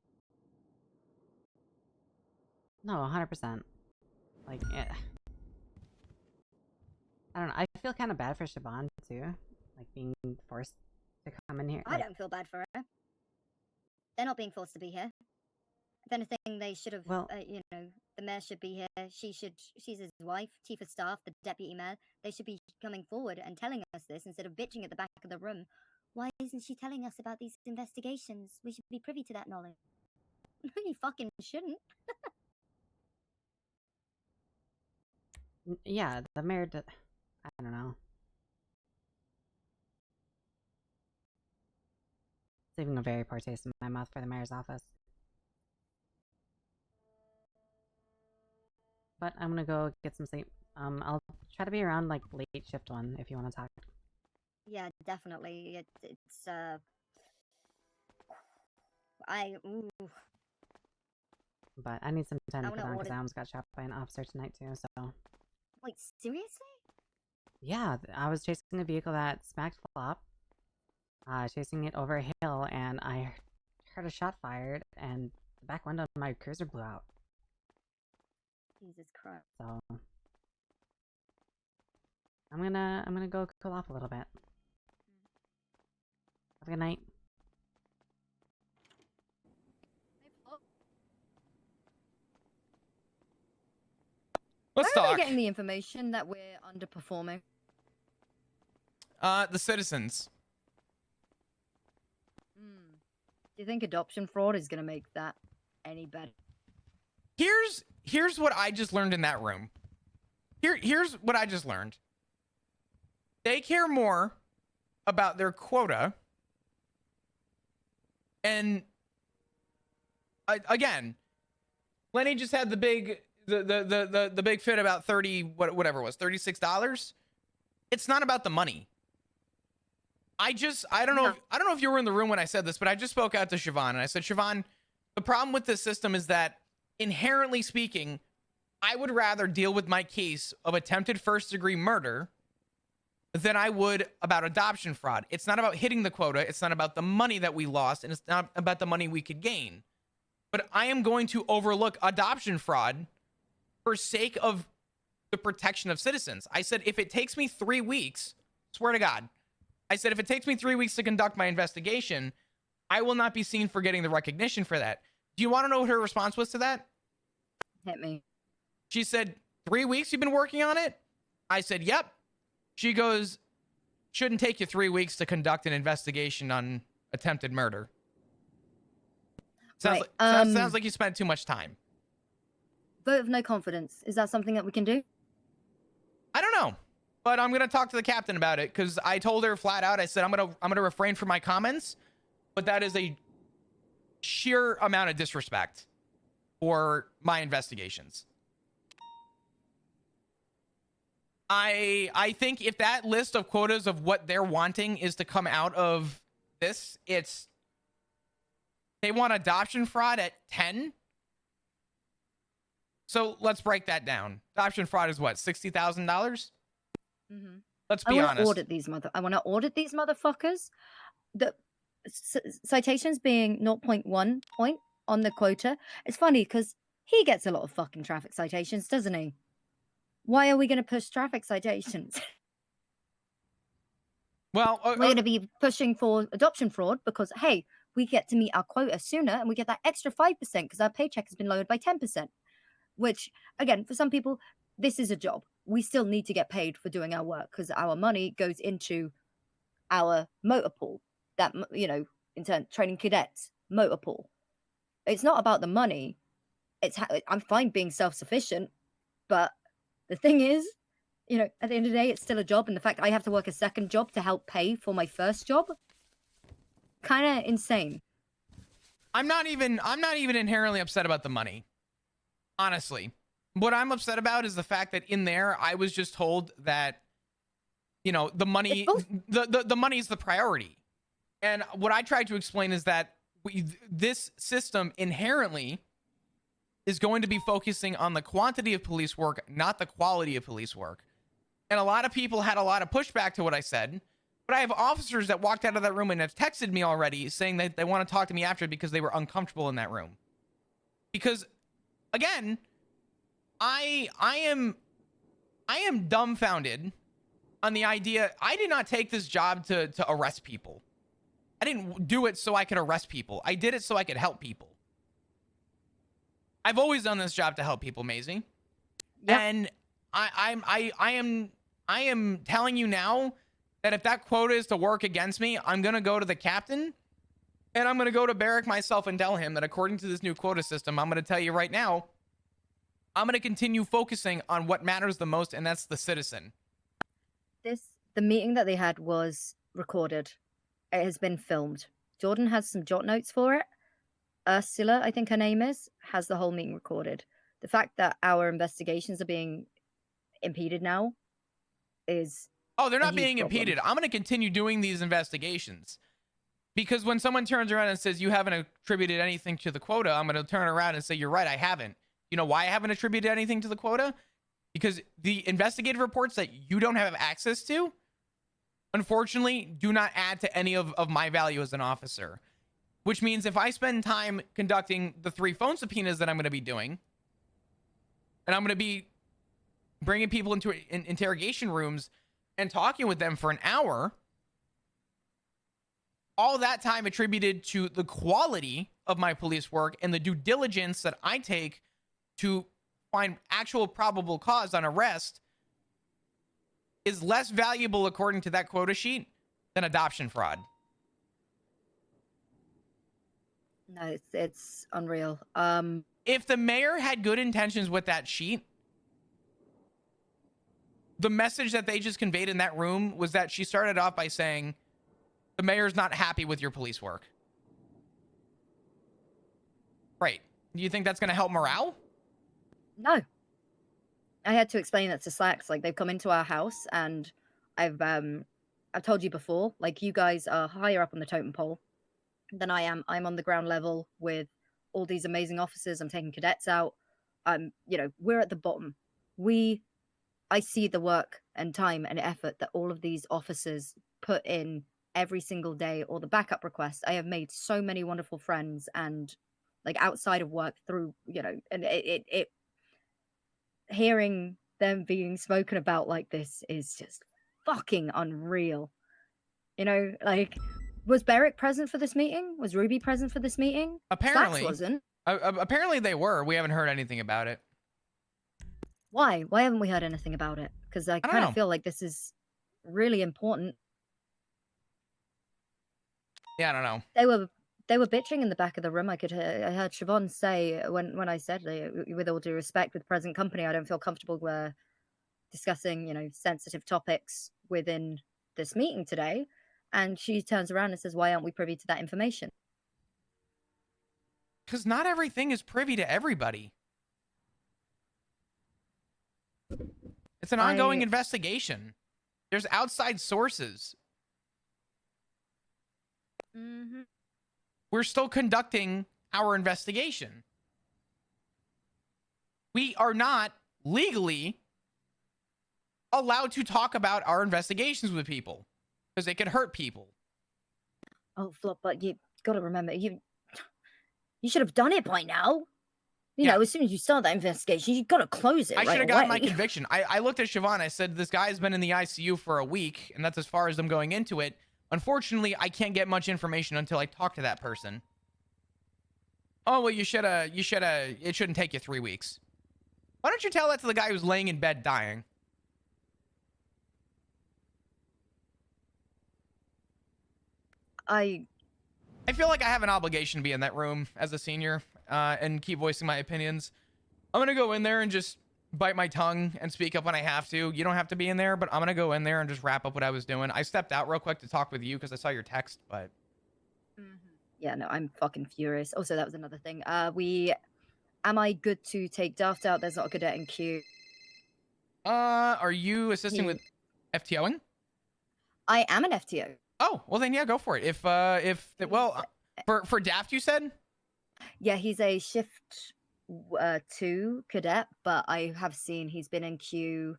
No, 100%. Like, I don't know. I feel kind of bad for Siobhan too, like being forced to come in here. I don't feel bad for her. They're not being forced to be here. If anything, they should have. Well, you know, the mayor should be here. She's his wife, chief of staff, the deputy mayor. They should be coming forward and telling us this instead of bitching at the back of the room. Why isn't she telling us about these investigations? We should be privy to that knowledge. No, you fucking shouldn't. Yeah, the mayor. I don't know. It's leaving a very poor taste in my mouth for the mayor's office. But I'm gonna go get some sleep. I'll try to be around like late shift one if you want to talk. Yeah, definitely. It's But I need some time I to put wanna on because order- I almost got shot by an officer tonight too. So Wait, seriously? yeah, I was chasing a vehicle that smacked flop. Chasing it over a hill, and I heard a shot fired, and the back window of my cruiser blew out. Jesus Christ. So I'm gonna go cool off a little bit. Have a good night. Let's Where are talk. they getting the information that we're underperforming? The citizens. Do you think adoption fraud is going to make that any better? Here's what I just learned in that room. Here's what I just learned. They care more about their quota. And again, Lenny just had the big big fit about 30 whatever it was, $36. It's not about the money. I don't know if you were in the room when I said this, but I just spoke out to Siobhan and I said, Siobhan, the problem with this system is that inherently speaking, I would rather deal with my case of attempted first-degree murder than I would about adoption fraud. It's not about hitting the quota. It's not about the money that we lost, and it's not about the money we could gain. But I am going to overlook adoption fraud for sake of the protection of citizens. I said, if it takes me 3 weeks, swear to God, I said, if it takes me 3 weeks to conduct my investigation, I will not be seen for getting the recognition for that. Do you want to know what her response was to that? Hit me. She said, 3 weeks you've been working on it? I said, yep. She goes, shouldn't take you 3 weeks to conduct an investigation on attempted murder. Sounds, sounds like you spent too much time. Vote of no confidence. Is that something that we can do? I don't know, but I'm gonna talk to the captain about it because I told her flat out. I said I'm gonna refrain from my comments, but that is a sheer amount of disrespect for my investigations. I think if that list of quotas of what they're wanting is to come out of this, they want adoption fraud at 10. So let's break that down. Adoption fraud is what, $60,000? Mm-hmm. Let's be honest. I want to audit these motherfuckers. The citations being 0.1 point on the quota. It's funny because he gets a lot of fucking traffic citations, doesn't he? Why are we going to push traffic citations? Well, we're going to be pushing for adoption fraud because, hey, we get to meet our quota sooner and we get that extra 5% because our paycheck has been lowered by 10%. Which, again, for some people, this is a job. We still need to get paid for doing our work because our money goes into our motor pool. That, you know, in turn, training cadets, motor pool. It's not about the money. I'm fine being self-sufficient, but the thing is, you know, at the end of the day, it's still a job, and the fact I have to work a second job to help pay for my first job, kind of insane. I'm not even inherently upset about the money. Honestly, what I'm upset about is the fact that in there, I was just told that, you know, the money, the money is the priority. And what I tried to explain is that this system inherently is going to be focusing on the quantity of police work, not the quality of police work. And a lot of people had a lot of pushback to what I said, but I have officers that walked out of that room and have texted me already saying that they want to talk to me after because they were uncomfortable in that room. Because again, I am dumbfounded on the idea. I did not take this job to arrest people. I didn't do it so I could arrest people. I did it so I could help people. I've always done this job to help people, Maisy. Yep. And I am telling you now that if that quota is to work against me, I'm gonna go to the captain and I'm gonna go to Barrack myself and tell him that according to this new quota system, I'm gonna tell you right now, I'm gonna continue focusing on what matters the most, and that's the citizen. The meeting that they had was recorded. It has been filmed. Jordan has some jot notes for it. Ursula, I think her name is, has the whole meeting recorded. The fact that our investigations are being impeded now is they're not being impeded. I'm going to continue doing these investigations because when someone turns around and says you haven't attributed anything to the quota, I'm going to turn around and say you're right, I haven't. You know why I haven't attributed anything to the quota? Because the investigative reports that you don't have access to, unfortunately, do not add to any of my value as an officer. Which means if I spend time conducting the 3 phone subpoenas that I'm going to be doing, and I'm going to be bringing people into interrogation rooms and talking with them for an hour, all that time attributed to the quality of my police work and the due diligence that I take to find actual probable cause on arrest is less valuable according to that quota sheet than adoption fraud. No, it's unreal. If the mayor had good intentions with that sheet, the message that they just conveyed in that room was that she started off by saying, the mayor's not happy with your police work. Right. Do you think that's going to help morale? No. I had to explain that to Slacks. Like, they've come into our house, and I've told you before, like, you guys are higher up on the totem pole than I am. I'm on the ground level with all these amazing officers. I'm taking cadets out. You know, we're at the bottom. I see the work and time and effort that all of these officers put in every single day, or the backup requests. I have made so many wonderful friends, and like outside of work through, you know, and it hearing them being spoken about like this is just fucking unreal. You know, like, was Barrack present for this meeting? Was Ruby present for this meeting? Apparently. Slacks wasn't. Apparently they were. We haven't heard anything about it. Why? Why haven't we heard anything about it? Because I kind of feel like this is really important. Yeah, I don't know. They were bitching in the back of the room. I heard Siobhan say when I said, with all due respect, with present company, I don't feel comfortable discussing, you know, sensitive topics within this meeting today. And she turns around and says, why aren't we privy to that information? Because not everything is privy to everybody. It's an ongoing investigation. There's outside sources. Mm-hmm. We're still conducting our investigation. We are not legally allowed to talk about our investigations with people because it could hurt people. Oh, Flop, but you got to remember, you should have done it by now. You know, as soon as you start that investigation, you got to close it. I should have gotten my conviction. I looked at Siobhan. I said, this guy's been in the ICU for a week, and that's as far as I'm going into it. Unfortunately, I can't get much information until I talk to that person. Oh, well, it shouldn't take you 3 weeks. Why don't you tell that to the guy who's laying in bed dying? I feel like I have an obligation to be in that room as a senior and keep voicing my opinions. I'm going to go in there and just bite my tongue and speak up when I have to. You don't have to be in there, but I'm going to go in there and just wrap up what I was doing. I stepped out real quick to talk with you because I saw your text, but... Yeah, no, I'm fucking furious. Also, that was another thing. am I good to take Daft out? There's not a cadet in queue. Are you assisting with FTOing? I am an FTO. Oh, well then yeah, go for it. For Daft you said? Yeah, he's a shift 2 cadet, but I have seen he's been in queue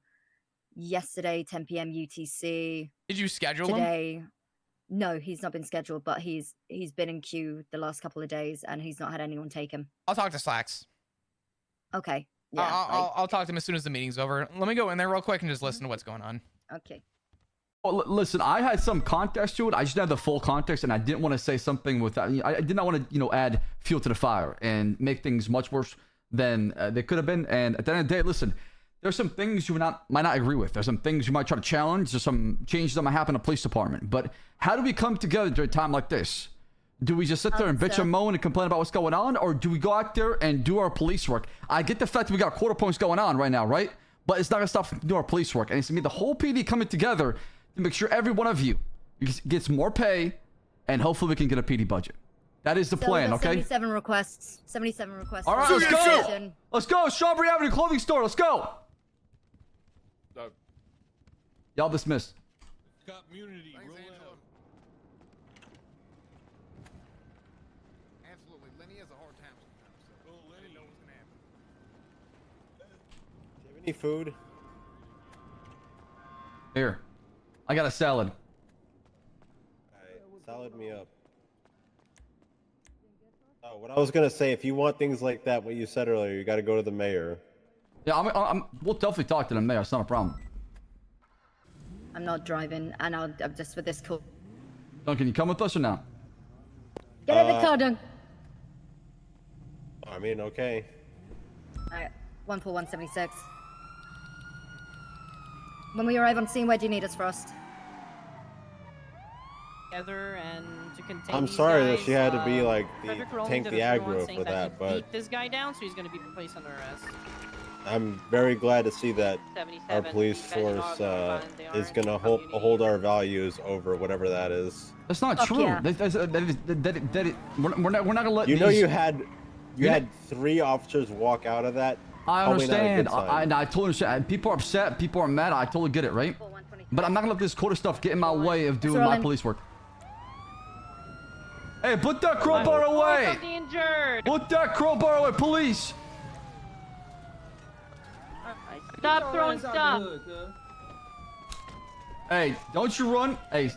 yesterday, 10 p.m. UTC. Did you schedule him? Today? No, he's not been scheduled, but he's been in queue the last couple of days, and he's not had anyone take him. I'll talk to Slacks. Okay. Yeah. I'll talk to him as soon as the meeting's over. Let me go in there real quick and just listen to what's going on. Okay. Well, listen, I had some context to it. I just didn't have the full context, and I didn't want to say something without. I did not want to, add fuel to the fire and make things much worse than they could have been. And at the end of the day, listen, there's some things you might not agree with. There's some things you might try to challenge. There's some changes that might happen in the police department. But how do we come together during a time like this? Do we just sit there and bitch and moan and complain about what's going on, or do we go out there and do our police work? I get the fact that we got quarter points going on right now, right? But it's not gonna stop us from doing our police work, and it's gonna be the whole PD coming together to make sure every one of you gets more pay, and hopefully we can get a PD budget. That is the plan, okay? 77 requests. 77 requests. All right, let's go. Let's go. Strawberry Avenue Clothing Store. Let's go. Y'all dismissed. Community, roll out. Absolutely. Lenny has a hard time sometimes. So Lenny knows what's gonna happen. Do you have any food? Here. I got a salad. Alright, salad me up. Oh, what I was gonna say, if you want things like that, what you said earlier, you gotta go to the mayor. Yeah, we'll definitely talk to the mayor. It's not a problem. I'm not driving, and I'm just for this call. Duncan, you come with us or not? Get in the car, Dunk. I mean, okay. Alright, 14176. When we arrive on scene, where do you need us, Frost? Together and to contain I'm these sorry that guys. she had to be like Frederick Rowling tank did the a video on aggro saying for that, he but beat this guy down, so he's going to be placed under arrest. I'm very glad to see that our 77, police you guys know force how violent they are is in gonna hold our values over whatever that is. That's not Fuck true. yeah. We're not gonna let. You know, these- you had 3 officers walk out of that. I Probably not a understand. good sign. I totally understand. People are upset. People are mad. I totally get it, right? But I'm not gonna let this quota stuff get in my way of doing my police work. Hey, put that crowbar away! The injured. Put that crowbar away, police! Stop throwing stuff. Hey, don't you run! Hey,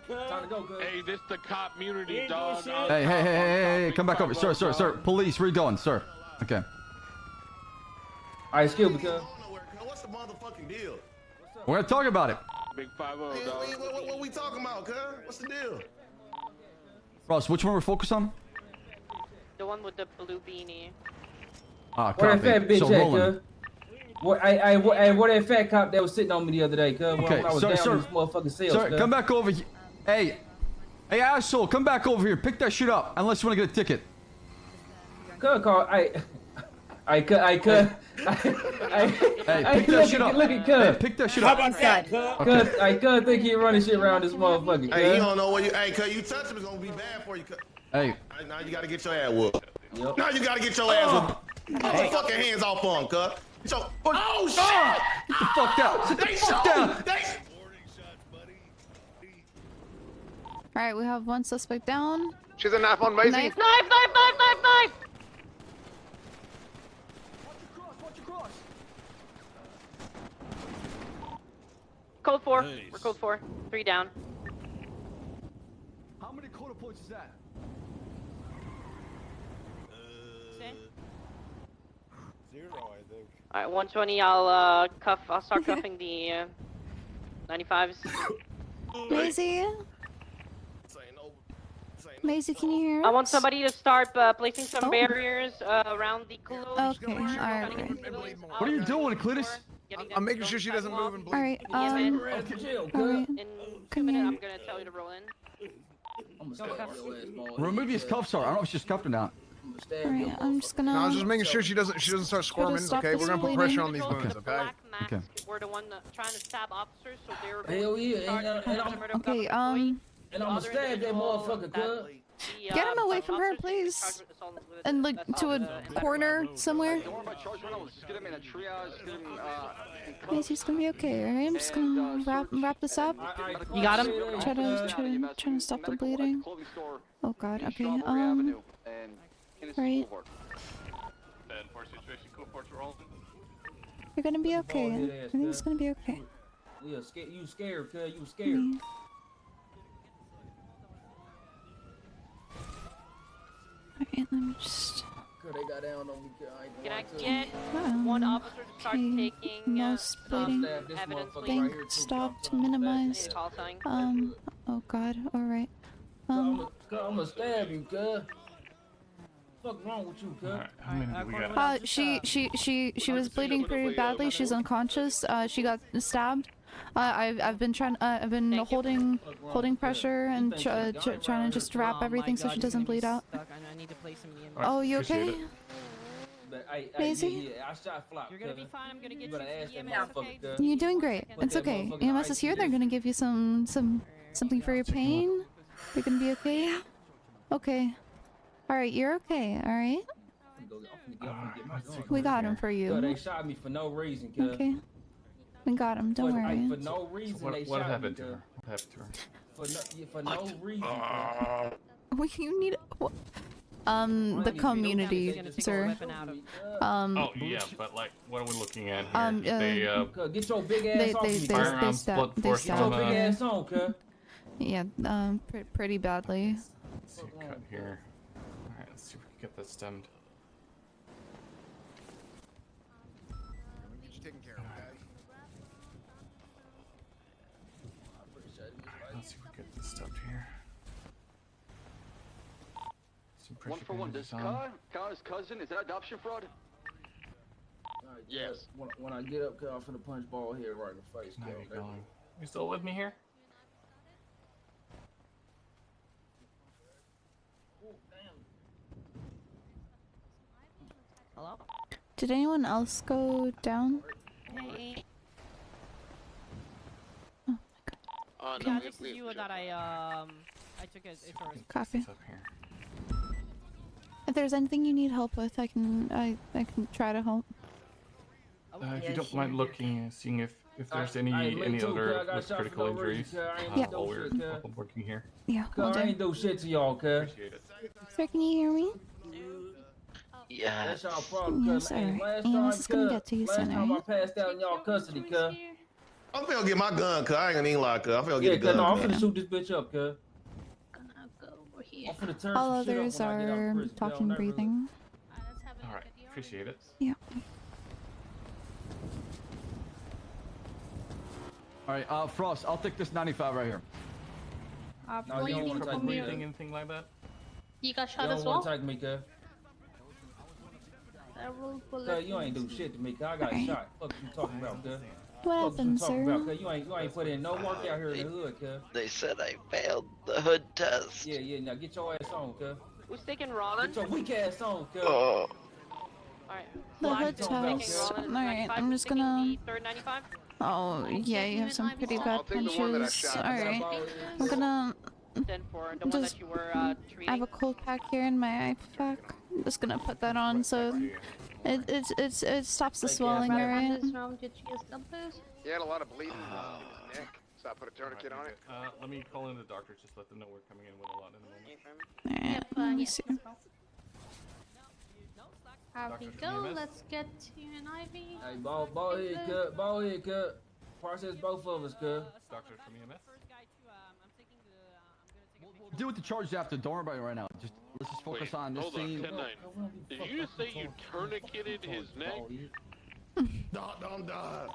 Hey, this the cop community, dog. hey, come back over, sir. Police, where you going, sir? Okay. Alright, excuse me, cuz. What's the motherfucking deal? We're gonna talk about it. Big 5-0, dog. What we talking about, cuz? What's the deal? Ross, which one we're focused on? The one with the blue beanie. Ah, Where that fat copy. bitch So at, rolling. cuz? Where that fat cop that was sitting on me the other day, cuz? Okay, When I was sir, down sir. in this motherfucking cell, Sir, cuz. come back over here. Hey, asshole, come back over here. Pick that shit up, unless you want to get a ticket. Cuz, Carl, Hey, pick that shit up. Look at Hey, cuz. pick that shit How up. about that, cuz? Cuz think he running shit around this motherfucker, Hey, you cuz. don't know what you. Hey, cuz you touch him, it's gonna be bad for you. Cuz. Hey. Now you gotta get your ass whooped. Yep. Now you gotta get your ass whooped. Put your fucking hands off on him, cuz. So, oh shit! Get the fuck down. Sit the They fuck shot. down. Alright, we have one suspect down. She's a knife on Maisy. Knife. Knife. Code 4. Nice. We're code 4. 3 down. How many quota points is that? 0, I think. Alright, 120. I'll start cuffing the 95s. Maisy? Maisy, can you hear us? I want somebody to start placing some barriers around the closed Okay, doors. alright. What are you doing, Cletus? I'm making sure she doesn't move and bleed. Alright, In alright. 2 minutes, I'm gonna tell you to roll in. Remove his cuffs, sir. I don't know if she's cuffed or not. Alright, I'm just gonna. No, I was just making sure she doesn't start squirming. stop Okay, this we're gonna put bleeding. pressure on these Control wounds. the Okay. black masks Okay. were the one trying to stab officers, so they were Hell yeah, start and I'm- perimeter of Okay, government employees. And I'ma Other stab that individual motherfucker, cuz. Get him away from her, please. And like to a corner somewhere. Maisy's gonna be okay, alright? I'm just gonna wrap this up. You got him? Trying to stop the bleeding. Oh god, okay. Right. You're gonna be okay. Everything's gonna be okay. Yeah, you scared, cuz. You scared. Alright, let me just... They got down on me, Can I get one officer to start taking mouse bleeding. evidence, Thing stopped, minimized. Oh god, alright. I'ma stab you, cuz. What's wrong with you, cuz? How many do we got? She was bleeding pretty badly. She's unconscious. She got stabbed. I've been holding pressure and trying to just wrap everything so she doesn't bleed out. Oh, you okay? Maisy? You're gonna be fine. I'm gonna get you EMS, okay? You're doing great. It's okay. EMS is here. They're gonna give you something for your pain. You're gonna be okay. Okay. All right, you're okay. All right. We got him for you. They shot me for no reason, cuz. Okay. We got him. Don't worry. For no reason, they What shot happened me, to her? What happened to her? For no reason. You need the community, sir. Oh yeah, but like, what are we looking at here? Get your big ass off me. Firearms, blunt force trauma. Get your big ass on, cuz. Yeah, pretty badly. Let's see a cut here. Alright, let's see if we can get that stemmed. Get you taken care of, okay? Alright, let's see if we can get this stemmed here. Some pressure One for one. Does bandages on. Connor's cousin, is that adoption fraud? Yes. When I get up, cuz I'm finna punch ball head right in the face, Now cuz. you're going. You still with me here? Hello? Did anyone else go down? Hey. Oh Yeah, this is you that I took a tourist. Copy. If there's anything you need help with, I can try to help. If you don't mind looking, seeing if there's any other with critical injuries while we're working here. Yeah, Cuz I ain't do shit to y'all, cuz. Sir, can you hear me? Yeah. That's y'all problem, Yes, cuz. sir. Last EMS is gonna time, get to you last soon, time I alright? passed out in y'all custody, cuz. I'm finna get my gun, cuz. I ain't gonna even lie, cuz. I'm finna get Yeah, the gun. cuz no, I'm cuz. finna shoot this bitch up, cuz. I'm finna turn All some shit up others when I get out of are prison, cuz. talking, I'm not really- breathing. Alright, appreciate it. Yeah. Alright, Frost, I'll take this 95 right here. No, you don't wanna take me, Breathing, anything like that? You got You shot as don't well? wanna take me, cuz. Cuz you ain't do shit to me, cuz. I got shot. Fuck you talking about, cuz. What happened, sir? Cuz you ain't put in no work out here in the hood, cuz. They said I failed the hood test. Yeah, now get your ass on, cuz. Who's taking Rollins? Get your weak ass on, cuz. Oh. Alright. The hood test. Alright, I'm just gonna... Third 95? Oh, yeah, you have some pretty bad punches. Alright. I'm gonna... 10-4, the one that you were I treating. have a cold pack here in my eye pack. I'm just gonna put that on so it stops the swelling, alright? He had a lot of bleeding in his neck, so I put a tourniquet on it. Let me call in the doctor. Just let them know we're coming in with a lot in a moment. Alright, let me see. How we go? Let's get to an IV. Hey, ball head, cuz. Ball head, cuz. Process both of us, cuz. Doctor from EMS? We'll deal with the charges after. Don't worry about it right now. Let's just focus on this Hold on, scene. 10-9. Did you just say you tourniqueted his neck? Don't die.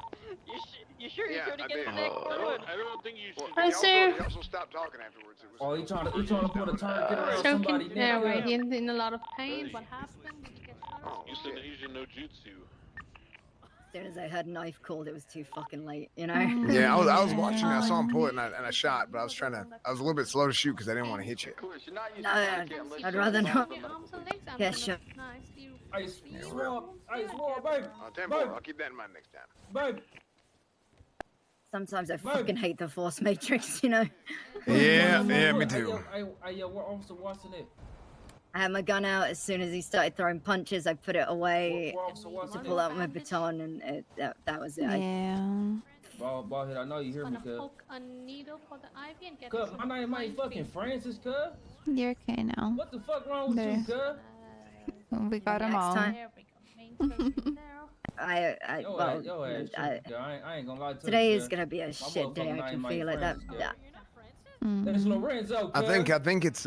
You sure you Yeah, trying to I get did. his neck forward? I don't think you should. Hi, sir. He also stopped talking afterwards. It was Oh, he trying to put a tourniquet around somebody's neck. Yeah, cuz. right. He's in a lot of pain. What happened? Did you get shot? Use an Asian no jutsu. As soon as I heard knife called, it was too fucking late, you know? Yeah, I was watching. I saw him pull it, and I shot, but I was a little bit slow to shoot because I didn't want to hit you. No, I'd rather not. Yeah, sure. Hey, swab, baby. Tempo, I'll keep that in mind next time. Baby. Sometimes I fucking hate the Force Matrix, you know? Yeah, me too. Hey, where Officer Watson at? I had my gun out as soon as he started throwing punches. I put it away Where Officer to Watson pull at? out my baton, and that was it. Yeah. Bald head, I know you hear me, cuz. Poke a needle for the IV and get Cuz, some my name ain't fucking Francis, cuz. You're okay now. What the fuck wrong with There. you, cuz? We got them all. I ain't gonna lie to you. today cuz. is gonna be a My shit day. motherfucking I can name feel ain't it. That, Francis, that. It's Lorenzo, cuz. I think it's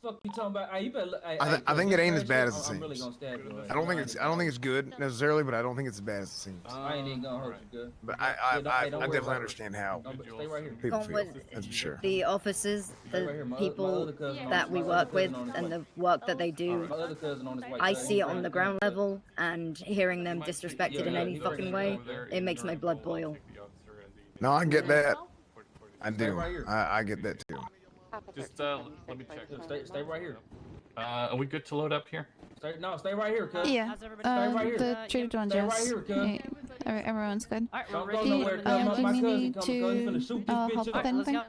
Fuck you talking about? Hey, you better. I think it ain't as bad as it I'm really seems. gonna stab you. I don't think it's good necessarily, but I don't think it's as bad as it seems. I ain't even gonna hurt you, good. But I definitely understand how Stay right here. people feel. Cornwood, That's for sure. the officers, Stay right here. the My people other cousin that on- we my work other with, cousin on his and way. the work that they do, My other cousin on his way. I see it on the ground level, and hearing them disrespected in any fucking way, it makes my blood boil. No, I get that. I do. I get that too. Just let me check. Stay right here. Are we good to load up here? Stay right here, cuz. Yeah. Stay right here. The treated one Stay right just. here, cuz. Everyone's good. Don't go nowhere, cuz. My Do you cousin need coming, cuz. He finna to shoot this help bitch with up. anything?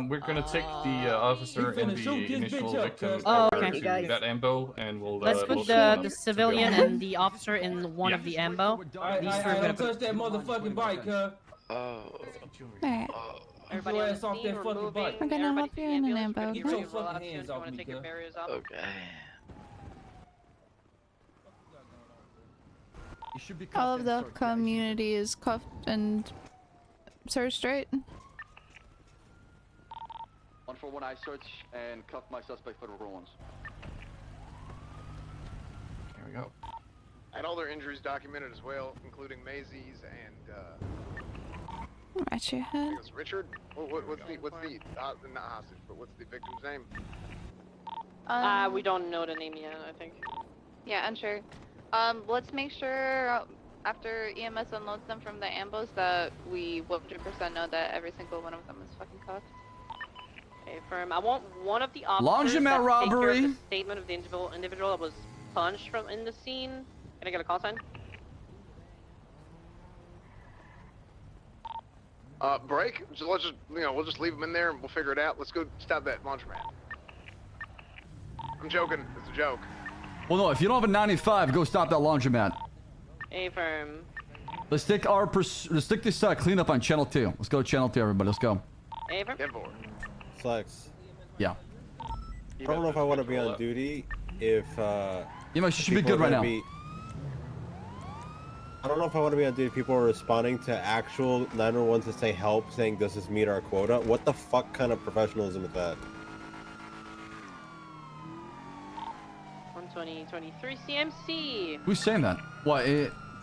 We're gonna take the officer he and finna the shoot this initial bitch up, victim cuz. Oh, over okay. to that ambo, and we'll Let's we'll put split them the up civilian together. and the officer in one of the ambo. These two are Don't gonna touch that motherfucking bike, cuz. Alright. Get your ass off that fucking bike. We're gonna help you in an ambo. Get your fucking hands off me, cuz. Okay. You should be All of the community is cuffed and searched, right? 141 eye search and cuff my suspect federal rules. Here we go. And all their injuries documented as well, including Maisy's and At your I head. think it's Richard. What's the not hostage, but what's the victim's name? We don't know the name yet, I think. Yeah, unsure. Let's make sure after EMS unloads them from the ambos that we 100% know that every single one of them is fucking cuffed. Okay, firm. I want one of the officers Laundromat that take care of robbery. the statement of the individual that was punched from in the scene. Can I get a call sign? Break. We'll just leave them in there and we'll figure it out. Let's go stop that laundromat. I'm joking. It's a joke. Well, no, if you don't have a 95, go stop that laundromat. A firm. Let's take this cleanup on channel 2. Let's go to channel 2, everybody. Let's go. A firm. Flex. Yeah. I don't know if I want to be on duty if You know, she should be good right now. I don't know if I want to be on duty if people are responding to actual 911 to say help, saying does this meet our quota? What the fuck kind of professionalism is that? 120-23 CMC. Who's saying that? What?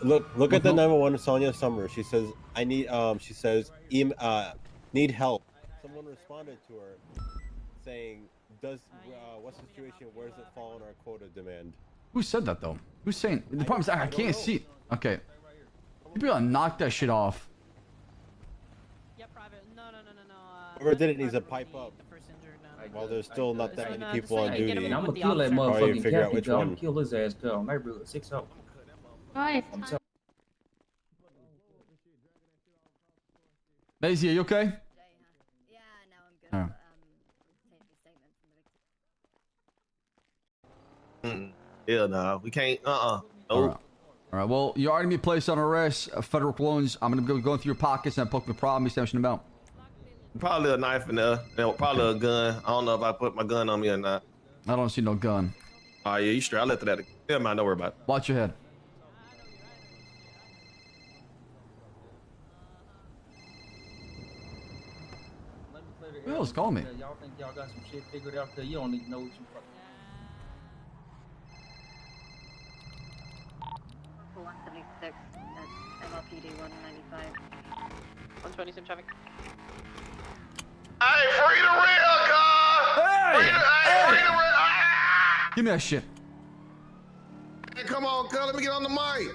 Look at the 911 Sonia Summer. She says I need she says need help. Someone responded to her saying does what situation, where does it fall on our quota demand? Who said that though? Who's saying? The problem is I can't see. Okay. You be able to knock that shit off. Yeah, private. No. Whoever did it needs to pipe up. While there's still not that many people on duty, I'm gonna kill that how you motherfucking figure out captain, which cuz. I'm one? gonna kill his ass, cuz. On neighborhood 6-0. Right. Maisy, are you okay? Yeah, no, I'm good. Alright. Yeah, nah, we can't. All right. Well, you already been placed on arrest. Federal loans. I'm gonna go going through your pockets and poke the problem. Establishing about. Probably a knife in there. Probably a gun. I don't know if I put my gun on me or not. I don't see no gun. Oh yeah, you straight. I left it at it. Never mind. Don't worry about it. Watch your head. Who else call me? Y'all think y'all got some shit figured out? Cause you don't even know what you fucking. 176 at MLPD 195. 120 some traffic. Hey, free the real, cuz! Free the real! Give me that shit. Hey, come on, cuz. Let me get on the mic.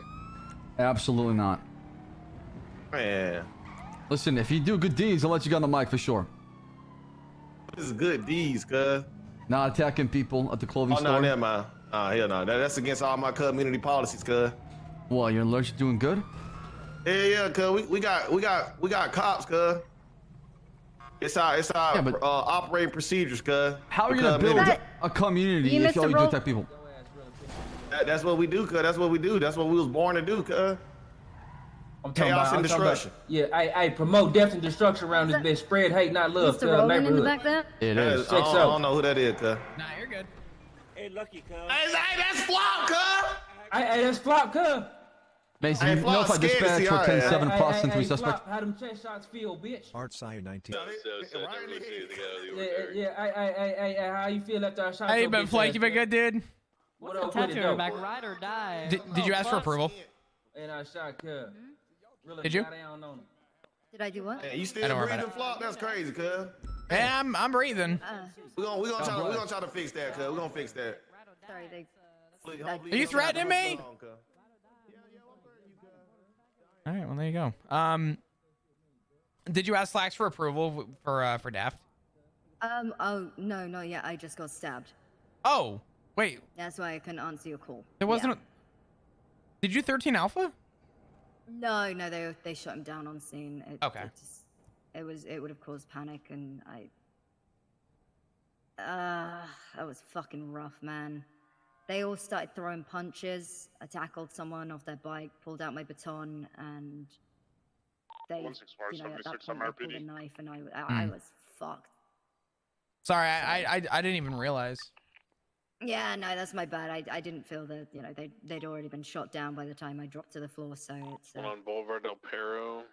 Absolutely not. Man. Listen, if you do good deeds, I'll let you get on the mic for sure. This is good deeds, cuz. Not attacking people at the clothing store. Oh, no, never mind. Hell no. That's against all my community policies, cuz. What, you're allergic to doing good? Yeah, cuz we got cops, cuz. It's our Yeah, but operating procedures, cuz. how are you gonna build a community if all you do attack people? That's what we do, cuz. That's what we do. That's what we was born to do, cuz. Chaos and destruction. Yeah, I promote death and destruction around this bitch. Spread hate, not love. Mr. Roland in the Neighborhood. back there? It is. I don't know who that is, cuz. Nah, you're good. Hey, Lucky, cuz. Hey, that's Flop, cuz. Hey, that's Flop, cuz. Mason, Hey, you know Flop, if I scared to dispatch see for our 10-7 ass. plus and 3 suspects? Flop, how them chest shots feel, bitch? Art Sire 19. Yeah, how you feel after I shot How you your been, bitch Flake? ass, You been cuz? good, dude? What up with it, though? Back, ride or die. Did you ask for approval? And I shot cuz. Really Did you? got down on him. Did I do what? Hey, you I still don't worry about breathing, Flop? That's crazy, cuz. Yeah, I'm breathing. We gonna try to fix that, cuz. We gonna fix that. Sorry, they. Are you threatening me? All right, well there you go. Did you ask Slacks for approval for Daft? Oh no, not yet. I just got stabbed. Oh, wait. That's why I couldn't answer your call. There wasn't. Did you 13 Alpha? No, they shut him down on scene. Okay. It would have caused panic, and that was fucking rough, man. They all started throwing punches. I tackled someone off their bike, pulled out my baton, and they, at that point, I pulled a knife, and I was fucked. Sorry, I didn't even realize. Yeah, no, that's my bad. I didn't feel that, they'd already been shot down by the time I dropped to the floor, so it's... on Boulevard Del Perro.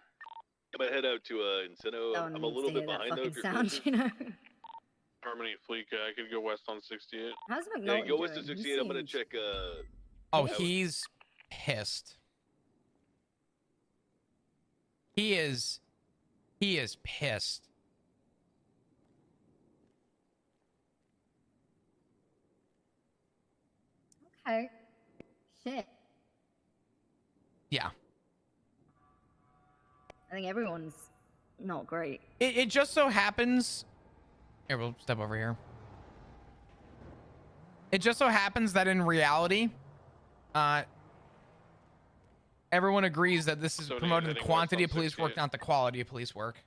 I'm gonna head out to Encino. No one I'm a needs little to bit hear that behind though. fucking sound, you know? Harmony Fleek, I could go west on 68. How's Yeah, McNulty go west doing? on He 68. I'm gonna seems- check. Oh, he's pissed. He is pissed. Okay. Shit. Yeah. I think everyone's not great. It just so happens. Here, we'll step over here. It just so happens that in reality, everyone agrees that this is So promoting the heading quantity of west on police work, 68. not the quality of police work.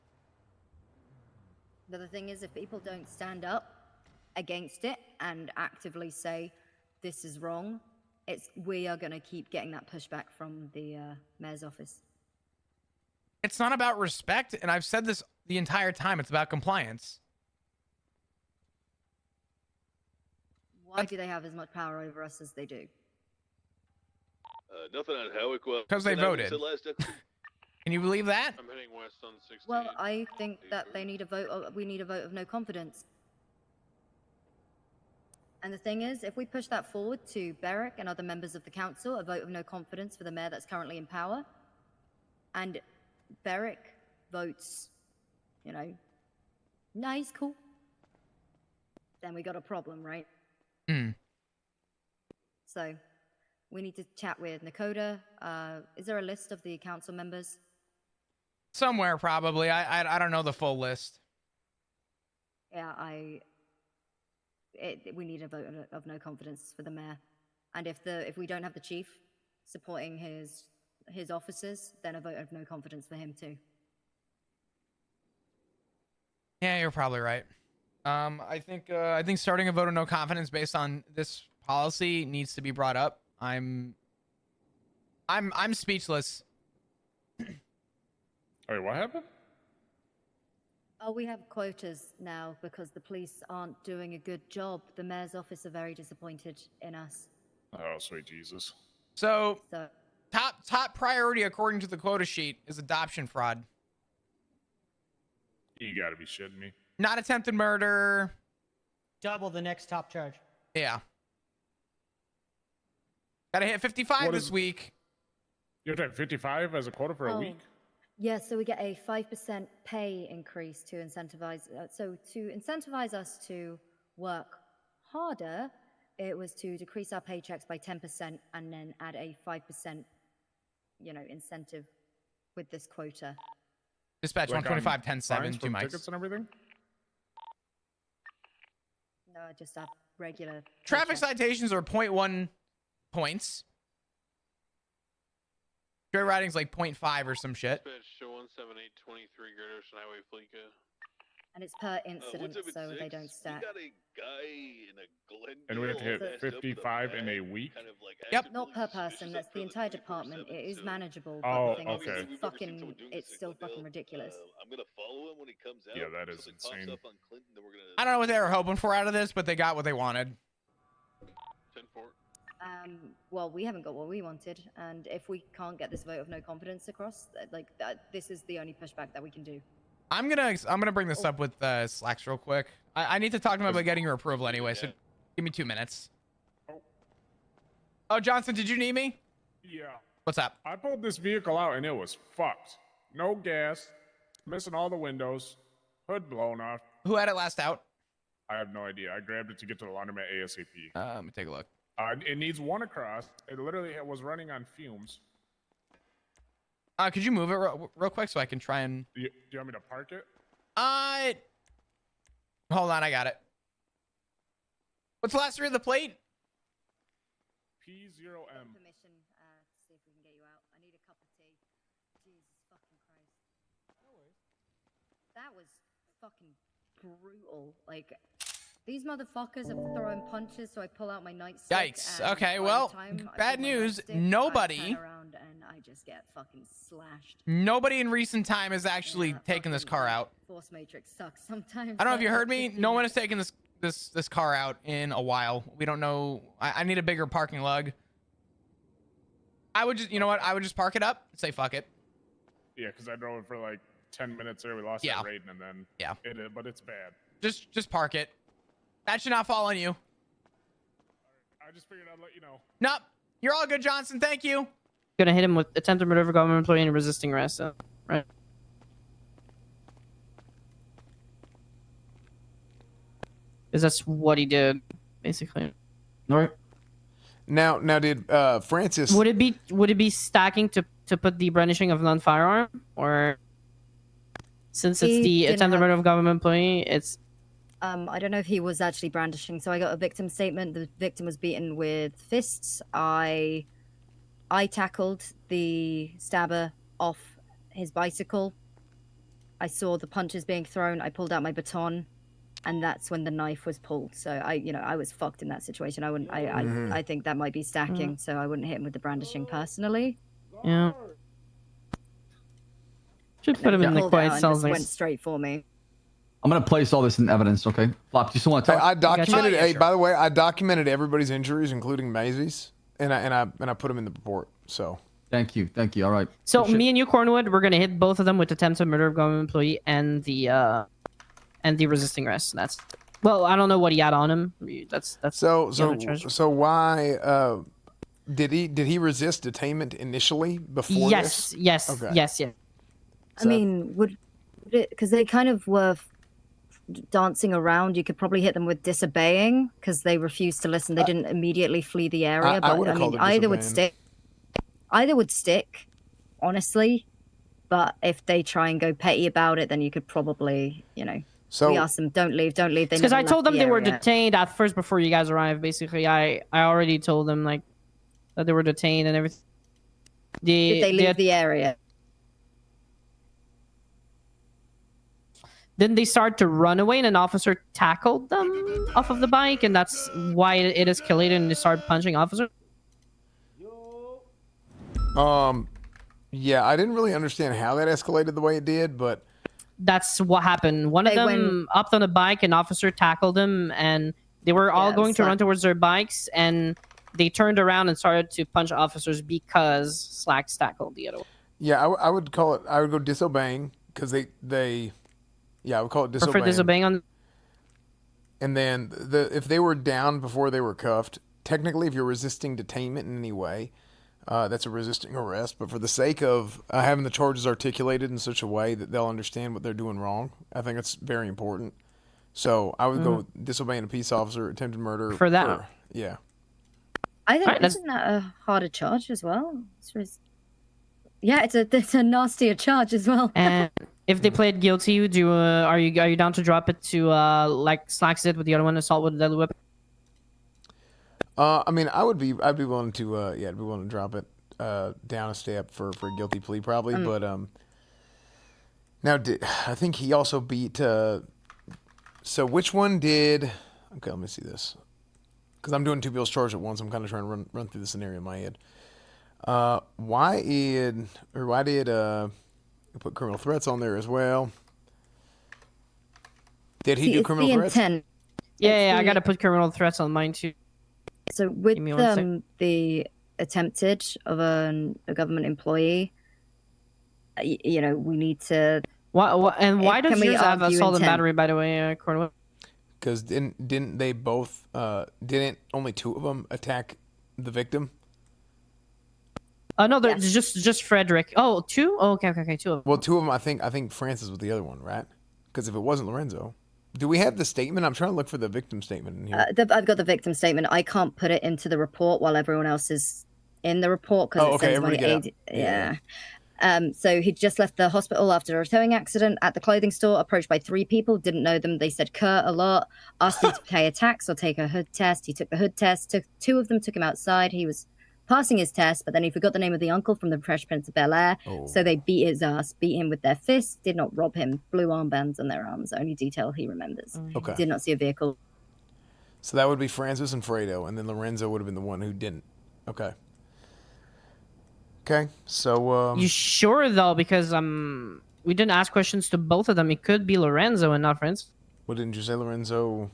But the thing is, if people don't stand up against it and actively say, this is wrong, we are going to keep getting that pushback from the mayor's office. It's not about respect, and I've said this the entire time. It's about compliance. Why do they have as much power over us as they do? Nothing on Howick. Well, 'Cause they and I voted. said last episode- Can you believe that? I'm heading west on 68. Well, I think that they need a vote. We need a vote of no confidence. And the thing is, if we push that forward to Beric and other members of the council, a vote of no confidence for the mayor that's currently in power, and Beric votes, nah, he's cool, then we got a problem, right? So, we need to chat with Nakoda. Is there a list of the council members? Somewhere, probably. I don't know the full list. Yeah, we need a vote of no confidence for the mayor, and if we don't have the chief supporting his officers, then a vote of no confidence for him too. Yeah, you're probably right. I think starting a vote of no confidence based on this policy needs to be brought up. I'm speechless. Wait, what happened? Oh, we have quotas now because the police aren't doing a good job. The mayor's office are very disappointed in us. Oh, sweet Jesus. So top priority according to the quota sheet is adoption fraud. You gotta be shitting me. Not attempted murder. Double the next top charge. Yeah. Gotta hit 55 this week. You're at 55 as a quota for a week? Yeah, so we get a 5% pay increase to incentivize. So to incentivize us to work harder, it was to decrease our paychecks by 10% and then add a 5%, incentive with this quota. Dispatch Like 125 10 7 fines 2 from mics. tickets and everything? No, just our regular Traffic paycheck. citations are 0.1 points. Joyriding's like 0.5 or some shit. Show 17823 Greater Highway Fleeka. And it's per incident, what's up at so they 6? don't stack. We got a guy in a Glendale. And we have to hit messed up in the 55 in a back, week? kind of like Yep. acting Not really per suspicious person. at That's the present entire 24/7, department. It is so manageable, Oh, but the thing okay. is, it's fucking. It's still fucking ridiculous. I'm gonna follow him when he comes out. Yeah, that is Something insane. pops up on Clinton, then we're gonna. I don't know what they were hoping for out of this, but they got what they wanted. 10-4. Well, we haven't got what we wanted, and if we can't get this vote of no confidence across, this is the only pushback that we can do. I'm gonna bring this up with Slacks real quick. I need to talk to him about getting your approval anyway, so give me 2 minutes. Oh, Johnson, did you need me? Yeah. What's up? I pulled this vehicle out and it was fucked. No gas, missing all the windows, hood blown off. Who had it last out? I have no idea. I grabbed it to get to the laundromat ASAP. Let me take a look. It needs one across. It literally was running on fumes. Could you move it real quick so I can try and... Do you want me to park it? Hold on, I got it. What's the last three of the plate? P0M. Permission to see if we can get you out. I need a cup of tea. Jesus fucking Christ. That was fucking brutal. Like, these motherfuckers are throwing punches, so I pull out my nightstick. Yikes. and Okay, by well, the time I bad pull my news. nightstick, Nobody... I turn around and I just get fucking slashed. Nobody in recent time has actually taken this car out. Force Matrix sucks sometimes. I don't know if you but heard me. just No do one it. has taken this car out in a while. We don't know. I need a bigger parking lug. I would just, you know what? I would just park it up and say fuck it. Yeah, because I drove it for like 10 minutes there. We lost Yeah. that rating and then... Yeah. But it's bad. Just park it. That should not fall on you. I just figured I'd let you know. Nope. You're all good, Johnson. Thank you. Gonna hit him with attempted murder of a government employee and resisting arrest. So, right. Because that's what he did, basically. All right. Now, did Francis? Would it be stacking to put the brandishing of non-firearm, or since it's He the didn't attempted have- murder of a government employee, it's I don't know if he was actually brandishing. So I got a victim statement. The victim was beaten with fists. I tackled the stabber off his bicycle. I saw the punches being thrown. I pulled out my baton, and that's when the knife was pulled. So I was fucked in that situation. I wouldn't. I think that might be stacking. So I wouldn't hit him with the brandishing personally. yeah. Should put him in the Pulled quiet out and cells. just went straight for me. I'm gonna place all this in evidence, okay? Flop, do you still want to talk? I documented. yeah, Hey, sure. by the way, I documented everybody's injuries, including Maisy's, and I put them in the report. So Thank you. All right. So Shit. me and you, Cornwood, we're gonna hit both of them with attempted murder of government employee and the resisting arrest. That's well, I don't know what he had on him. That's so the other charge. so why did he resist detainment initially before Yes, this? yes, Okay. yes, yes. I mean, would it, because they kind of were dancing around. You could probably hit them with disobeying because they refused to listen. They didn't immediately flee the area. I But would've called it disobeying. either would stick, honestly. But if they try and go petty about it, then you could probably, So we asked them, don't leave. They Because never I told left them the they were area. detained at first before you guys arrived. Basically, I already told them like that they were detained and everything. Did they leave the area? Then they started to run away, and an officer tackled them off of the bike, and that's why it escalated, and they started punching officers. yeah, I didn't really understand how that escalated the way it did, but That's what happened. One of They them upped on a bike, an officer tackled him, and they were all Yeah, going to Slack- run towards their bikes, and they turned around and started to punch officers because Slacks tackled the other one. yeah, I would call it. I would go disobeying because they. Yeah, I would call it disobeying. For disobeying on. And then if they were down before they were cuffed, technically, if you're resisting detainment in any way, that's a resisting arrest. But for the sake of having the charges articulated in such a way that they'll understand what they're doing wrong, I think it's very important. So I would go disobeying a peace officer, attempted murder. For that. Yeah. I think Alright, isn't that a harder charge as well? Yeah, it's a nastier charge as well. And if they played guilty, are you down to drop it to like Slacks did with the other one, assault with a deadly weapon? I mean, I'd be willing to, I'd be willing to drop it. down a step for a guilty plea probably, but now I think he also beat. So which one did? Okay, let me see this. Because I'm doing 2 people's charge at once. I'm kind of trying to run through the scenario in my head. Why did put criminal threats on there as well? Did he do criminal threats? Intent. Yeah, I gotta put criminal threats on mine too. So with Give me 1 sec. the attempted of a government employee, you know, we need to. Why does can we yours have argue assault and intent? battery, by the way, Cornwood? Because didn't they both? Didn't only 2 of them attack the victim? No, there's just Frederick. Oh, 2? Oh, okay, 2 of them. Well, 2 of them. I think Francis was the other one, right? Because if it wasn't Lorenzo, do we have the statement? I'm trying to look for the victim statement in here. I've got the victim statement. I can't put it into the report while everyone else is in the report because it sends my aid. Yeah. So he just left the hospital after a towing accident at the clothing store, approached by 3 people, didn't know them. They said Kurt a lot, asked him to pay a tax or take a hood test. He took the hood test, 2 of them took him outside. He was passing his test, but then he forgot the name of the uncle from the Fresh Prince of Bel-Air. So they beat his ass, beat him with their fists, did not rob him, blue armbands on their arms, only detail he remembers. Okay. Did not see a vehicle. So that would be Francis and Fredo, and then Lorenzo would have been the one who didn't. Okay. Okay, so You sure though? Because we didn't ask questions to both of them. It could be Lorenzo and not Francis. Well, didn't you say Lorenzo?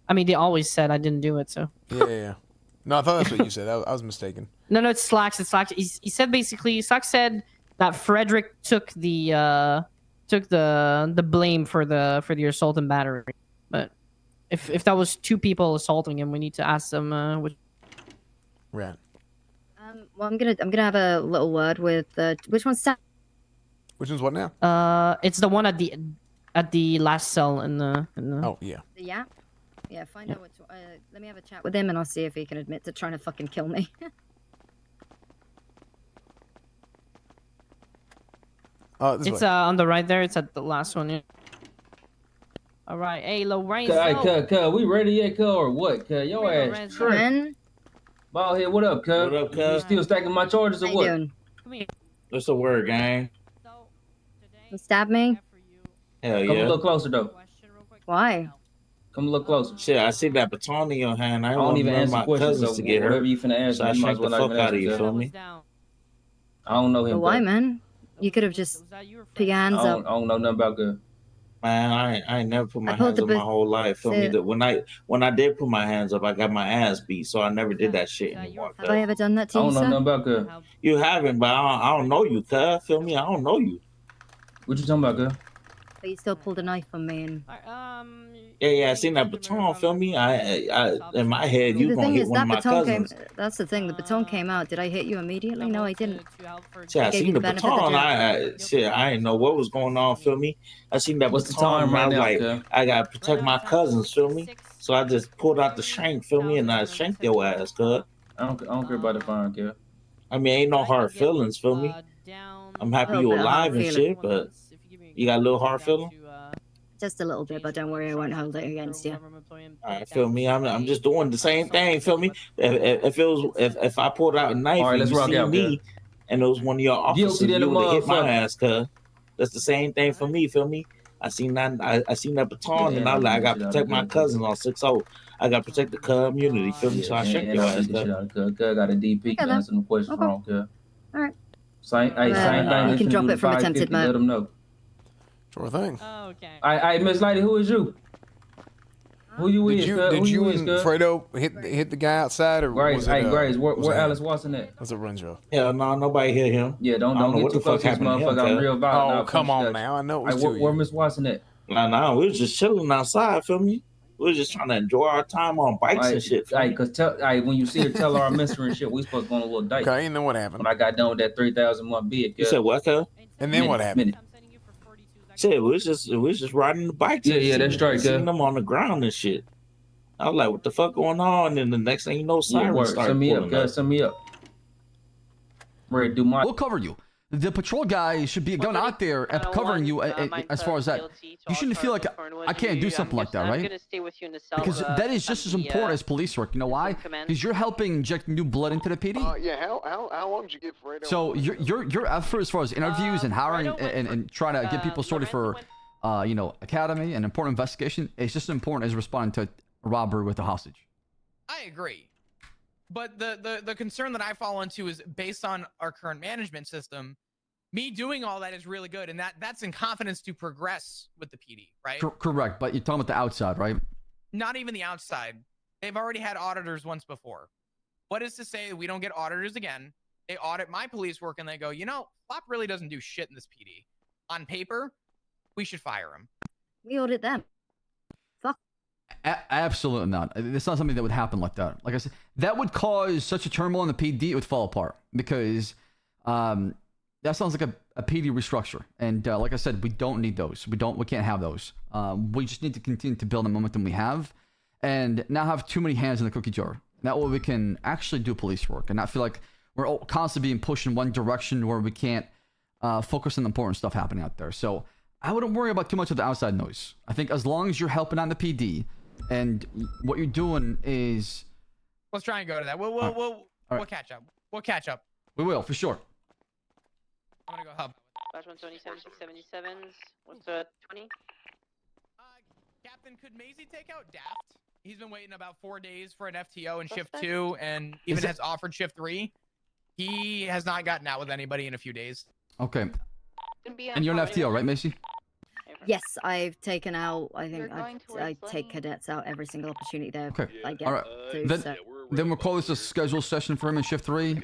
I mean, they always said I didn't do it, so. Yeah. No, I thought that's what you said. I was mistaken. No, it's Slacks. It's Slacks. He said basically, Slacks said that Frederick took the blame for the assault and battery. But if that was 2 people assaulting him, we need to ask them which. Right. Well, I'm gonna have a little word with which one's Sam? Which one's what now? It's the one at the last cell in the. Oh yeah. Yeah. Yeah. Find out which. Let me have a chat with him, and I'll see if he can admit to trying to fucking kill me. It's on the right there. It's at the last one. Yeah. All right. Hey, Lorenzo. Cuz, we ready yet, cuz, or what? Cuz, your ass tripping. Ball head, what up, cuz? What up, cuz? You still stacking my charges or How you what? doing? What's the word, gang? You stab me? Hell yeah. Come a little closer, though. Why? Come a little closer. Shit, I see that baton in your hand. I don't even answer my questions, cousins so to get her. whatever you finna ask so me, I you might shank as the well not fuck even out of answer, you, cuz. feel me? I don't know him. But why, cuz. man? You could have just put your hands I up. don't know nothing about good. Man, I ain't never put my pulled hands the up my bus- whole life. Feel me? Sit. That when I did put my hands up, I got my ass beat, so I never did that shit anymore. Have I ever done that to I you, don't know sir? nothing about good. You haven't, but I don't know you, cuz. Feel me? I don't know you. What you talking about, good? But you still pulled a knife on me and. Yeah, I seen that baton. Feel me? I in my head, See, you the gonna thing hit is, one that of my baton cousins. That's the thing. The baton came out. Did I hit you immediately? No, I didn't. See, I gave you seen the the benefit of the baton. doubt. Shit, I didn't know what was going on. Feel me? I seen that What's the baton, time and I right was now, like, cuz? I gotta protect my cousins. Feel me? So I just pulled out the shank. Feel me? And I shanked your ass, cuz. I don't care about the fine, cuz. I mean, ain't no hard feelings. Feel me? I'm happy little you bit of hard alive and feeling. shit, but you got a little hard feeling. Just a little bit, but don't worry, I won't hold it against you. Alright, feel me? I'm just doing the same thing. Feel me? If I pulled out a knife Alright, and let's you rock see out, me, and it was one of your officers, Guilty than a you would have hit my motherfucker. ass, cuz. That's the same thing for me. Feel me? I seen that. I seen that baton, and I was like, I gotta protect my cousins on 6-0. I gotta protect the community. Feel me? So I shanked your I'll ass, beat the cuz. shit out of cuz. Cuz got a DP, Okay, can then. answer them questions Okay. wrong, cuz. Alright. Same thing. You can drop it from attempted Let murder. them know. Sure thing. I Miss Lady, who is you? Who you is, cuz? Did Who you is, and cuz? Fredo hit the guy outside, or Grace, was it? hey, Grace, was where it- Alice Watson at? Was it Renzo? Hell no, nobody hit him. Yeah, I don't know get what too the close fuck to this happened to him, motherfucker. I'm cuz. real violent. Oh, now, come punch on that. now. I know it was Hey, two of where you. Miss Watson at? Nah, we was just chilling outside. Feel me? We was just trying to enjoy our time on bikes and shit. Feel me? When you see her, tell her I miss her and shit. We supposed to go on a little date. Okay, and then what happened? When I got done with that 3,000 month bid, You said what, cuz? And then what happened? Shit, we was just riding the bikes. Yeah, and yeah, that's seeing- right, Seeing cuz. them on the ground and shit. I was like, what the fuck going on? And then the next thing you know, Yeah, sirens word. started Send me up, pulling up. cuz. Send me up. Ready to do my. We'll cover you. the patrol guy should be going out there and covering you as far as that. You shouldn't feel like I can't do something like that, right? Because that is just as important as police work. You know why? Because you're helping inject new blood into the PD. Yeah. How long did you get for radar? So your effort as far as interviews and hiring and trying to get people sorted for you know, academy and important investigation is just as important as responding to a robbery with a hostage. I agree. But the concern that I fall into is based on our current management system. Me doing all that is really good, and that's in confidence to progress with the PD, right? Correct, but you're talking about the outside, right? Not even the outside. They've already had auditors once before. What is to say that we don't get auditors again? They audit my police work, and they go, you know, Flop really doesn't do shit in this PD. On paper, we should fire him. We audit them. Fuck. Absolutely not. It's not something that would happen like that. Like I said, that would cause such a turmoil in the PD, it would fall apart. Because that sounds like a PD restructure. And like I said, we don't need those. We can't have those. We just need to continue to build the momentum we have. And not have too many hands in the cookie jar. That way we can actually do police work. And not feel like we're all constantly being pushed in one direction where we can't focus on the important stuff happening out there. So I wouldn't worry about too much of the outside noise. I think as long as you're helping on the PD and what you're doing is... Let's try and go to that. We'll catch up. We'll catch up. We will, for sure. I'm gonna go hub. Flash 127, 677s. What's 20? Captain, could Maisy take out Daft? He's been waiting about 4 days for an FTO in shift 2, and even has offered shift 3. He has not gotten out with anybody in a few days. Okay. And you're an FTO, right, Maisy? Yes, I've taken out. I think I take cadets out every single opportunity there. Okay. I get All right. to, Then we'll call this a scheduled session for him in shift 3.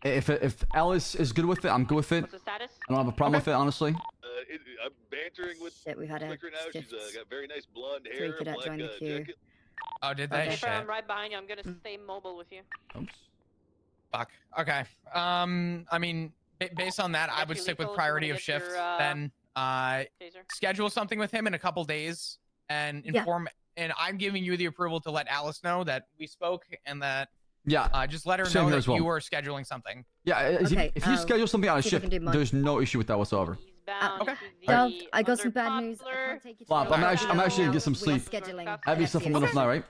If Alice is good with it, I'm good with it. I don't have a problem with it, honestly. I'm bantering with Shit, we've had a Flicker now. shift. She's got very nice blonde 3 hair, cadet black joined the queue. jacket. Oh, did they? Okay, Shit. I'm right behind you. I'm gonna stay mobile with you. Oops. Fuck. Okay. I mean, based on that, I would stick with priority of shift. Then schedule something with him in a couple days and inform. And I'm giving you the approval to let Alice know that we spoke and that. Yeah. Just let her Same know here that as well. you are scheduling something. Yeah. If you schedule something on a shift, there's no issue with that whatsoever. Okay. I got some bad news. I can't take you to Flop, I'm actually gonna get some sleep. Have you stuff enough now, right?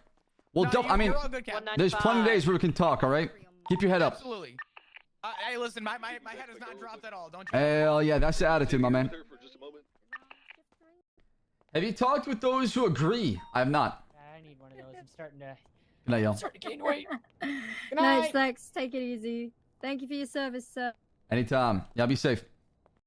Well, I mean, there's plenty of days where we can talk. All right. Keep your head up. Absolutely. Hey, listen, my head has not dropped at all. Don't you? Hell yeah, that's the attitude, my man. Have you talked with those who agree? I have not. I need one of those. I'm starting to. Good night, y'all. I'm starting to gain weight. Good Night, night. Flex. Take it easy. Thank you for your service, sir. Anytime. Yeah, be safe.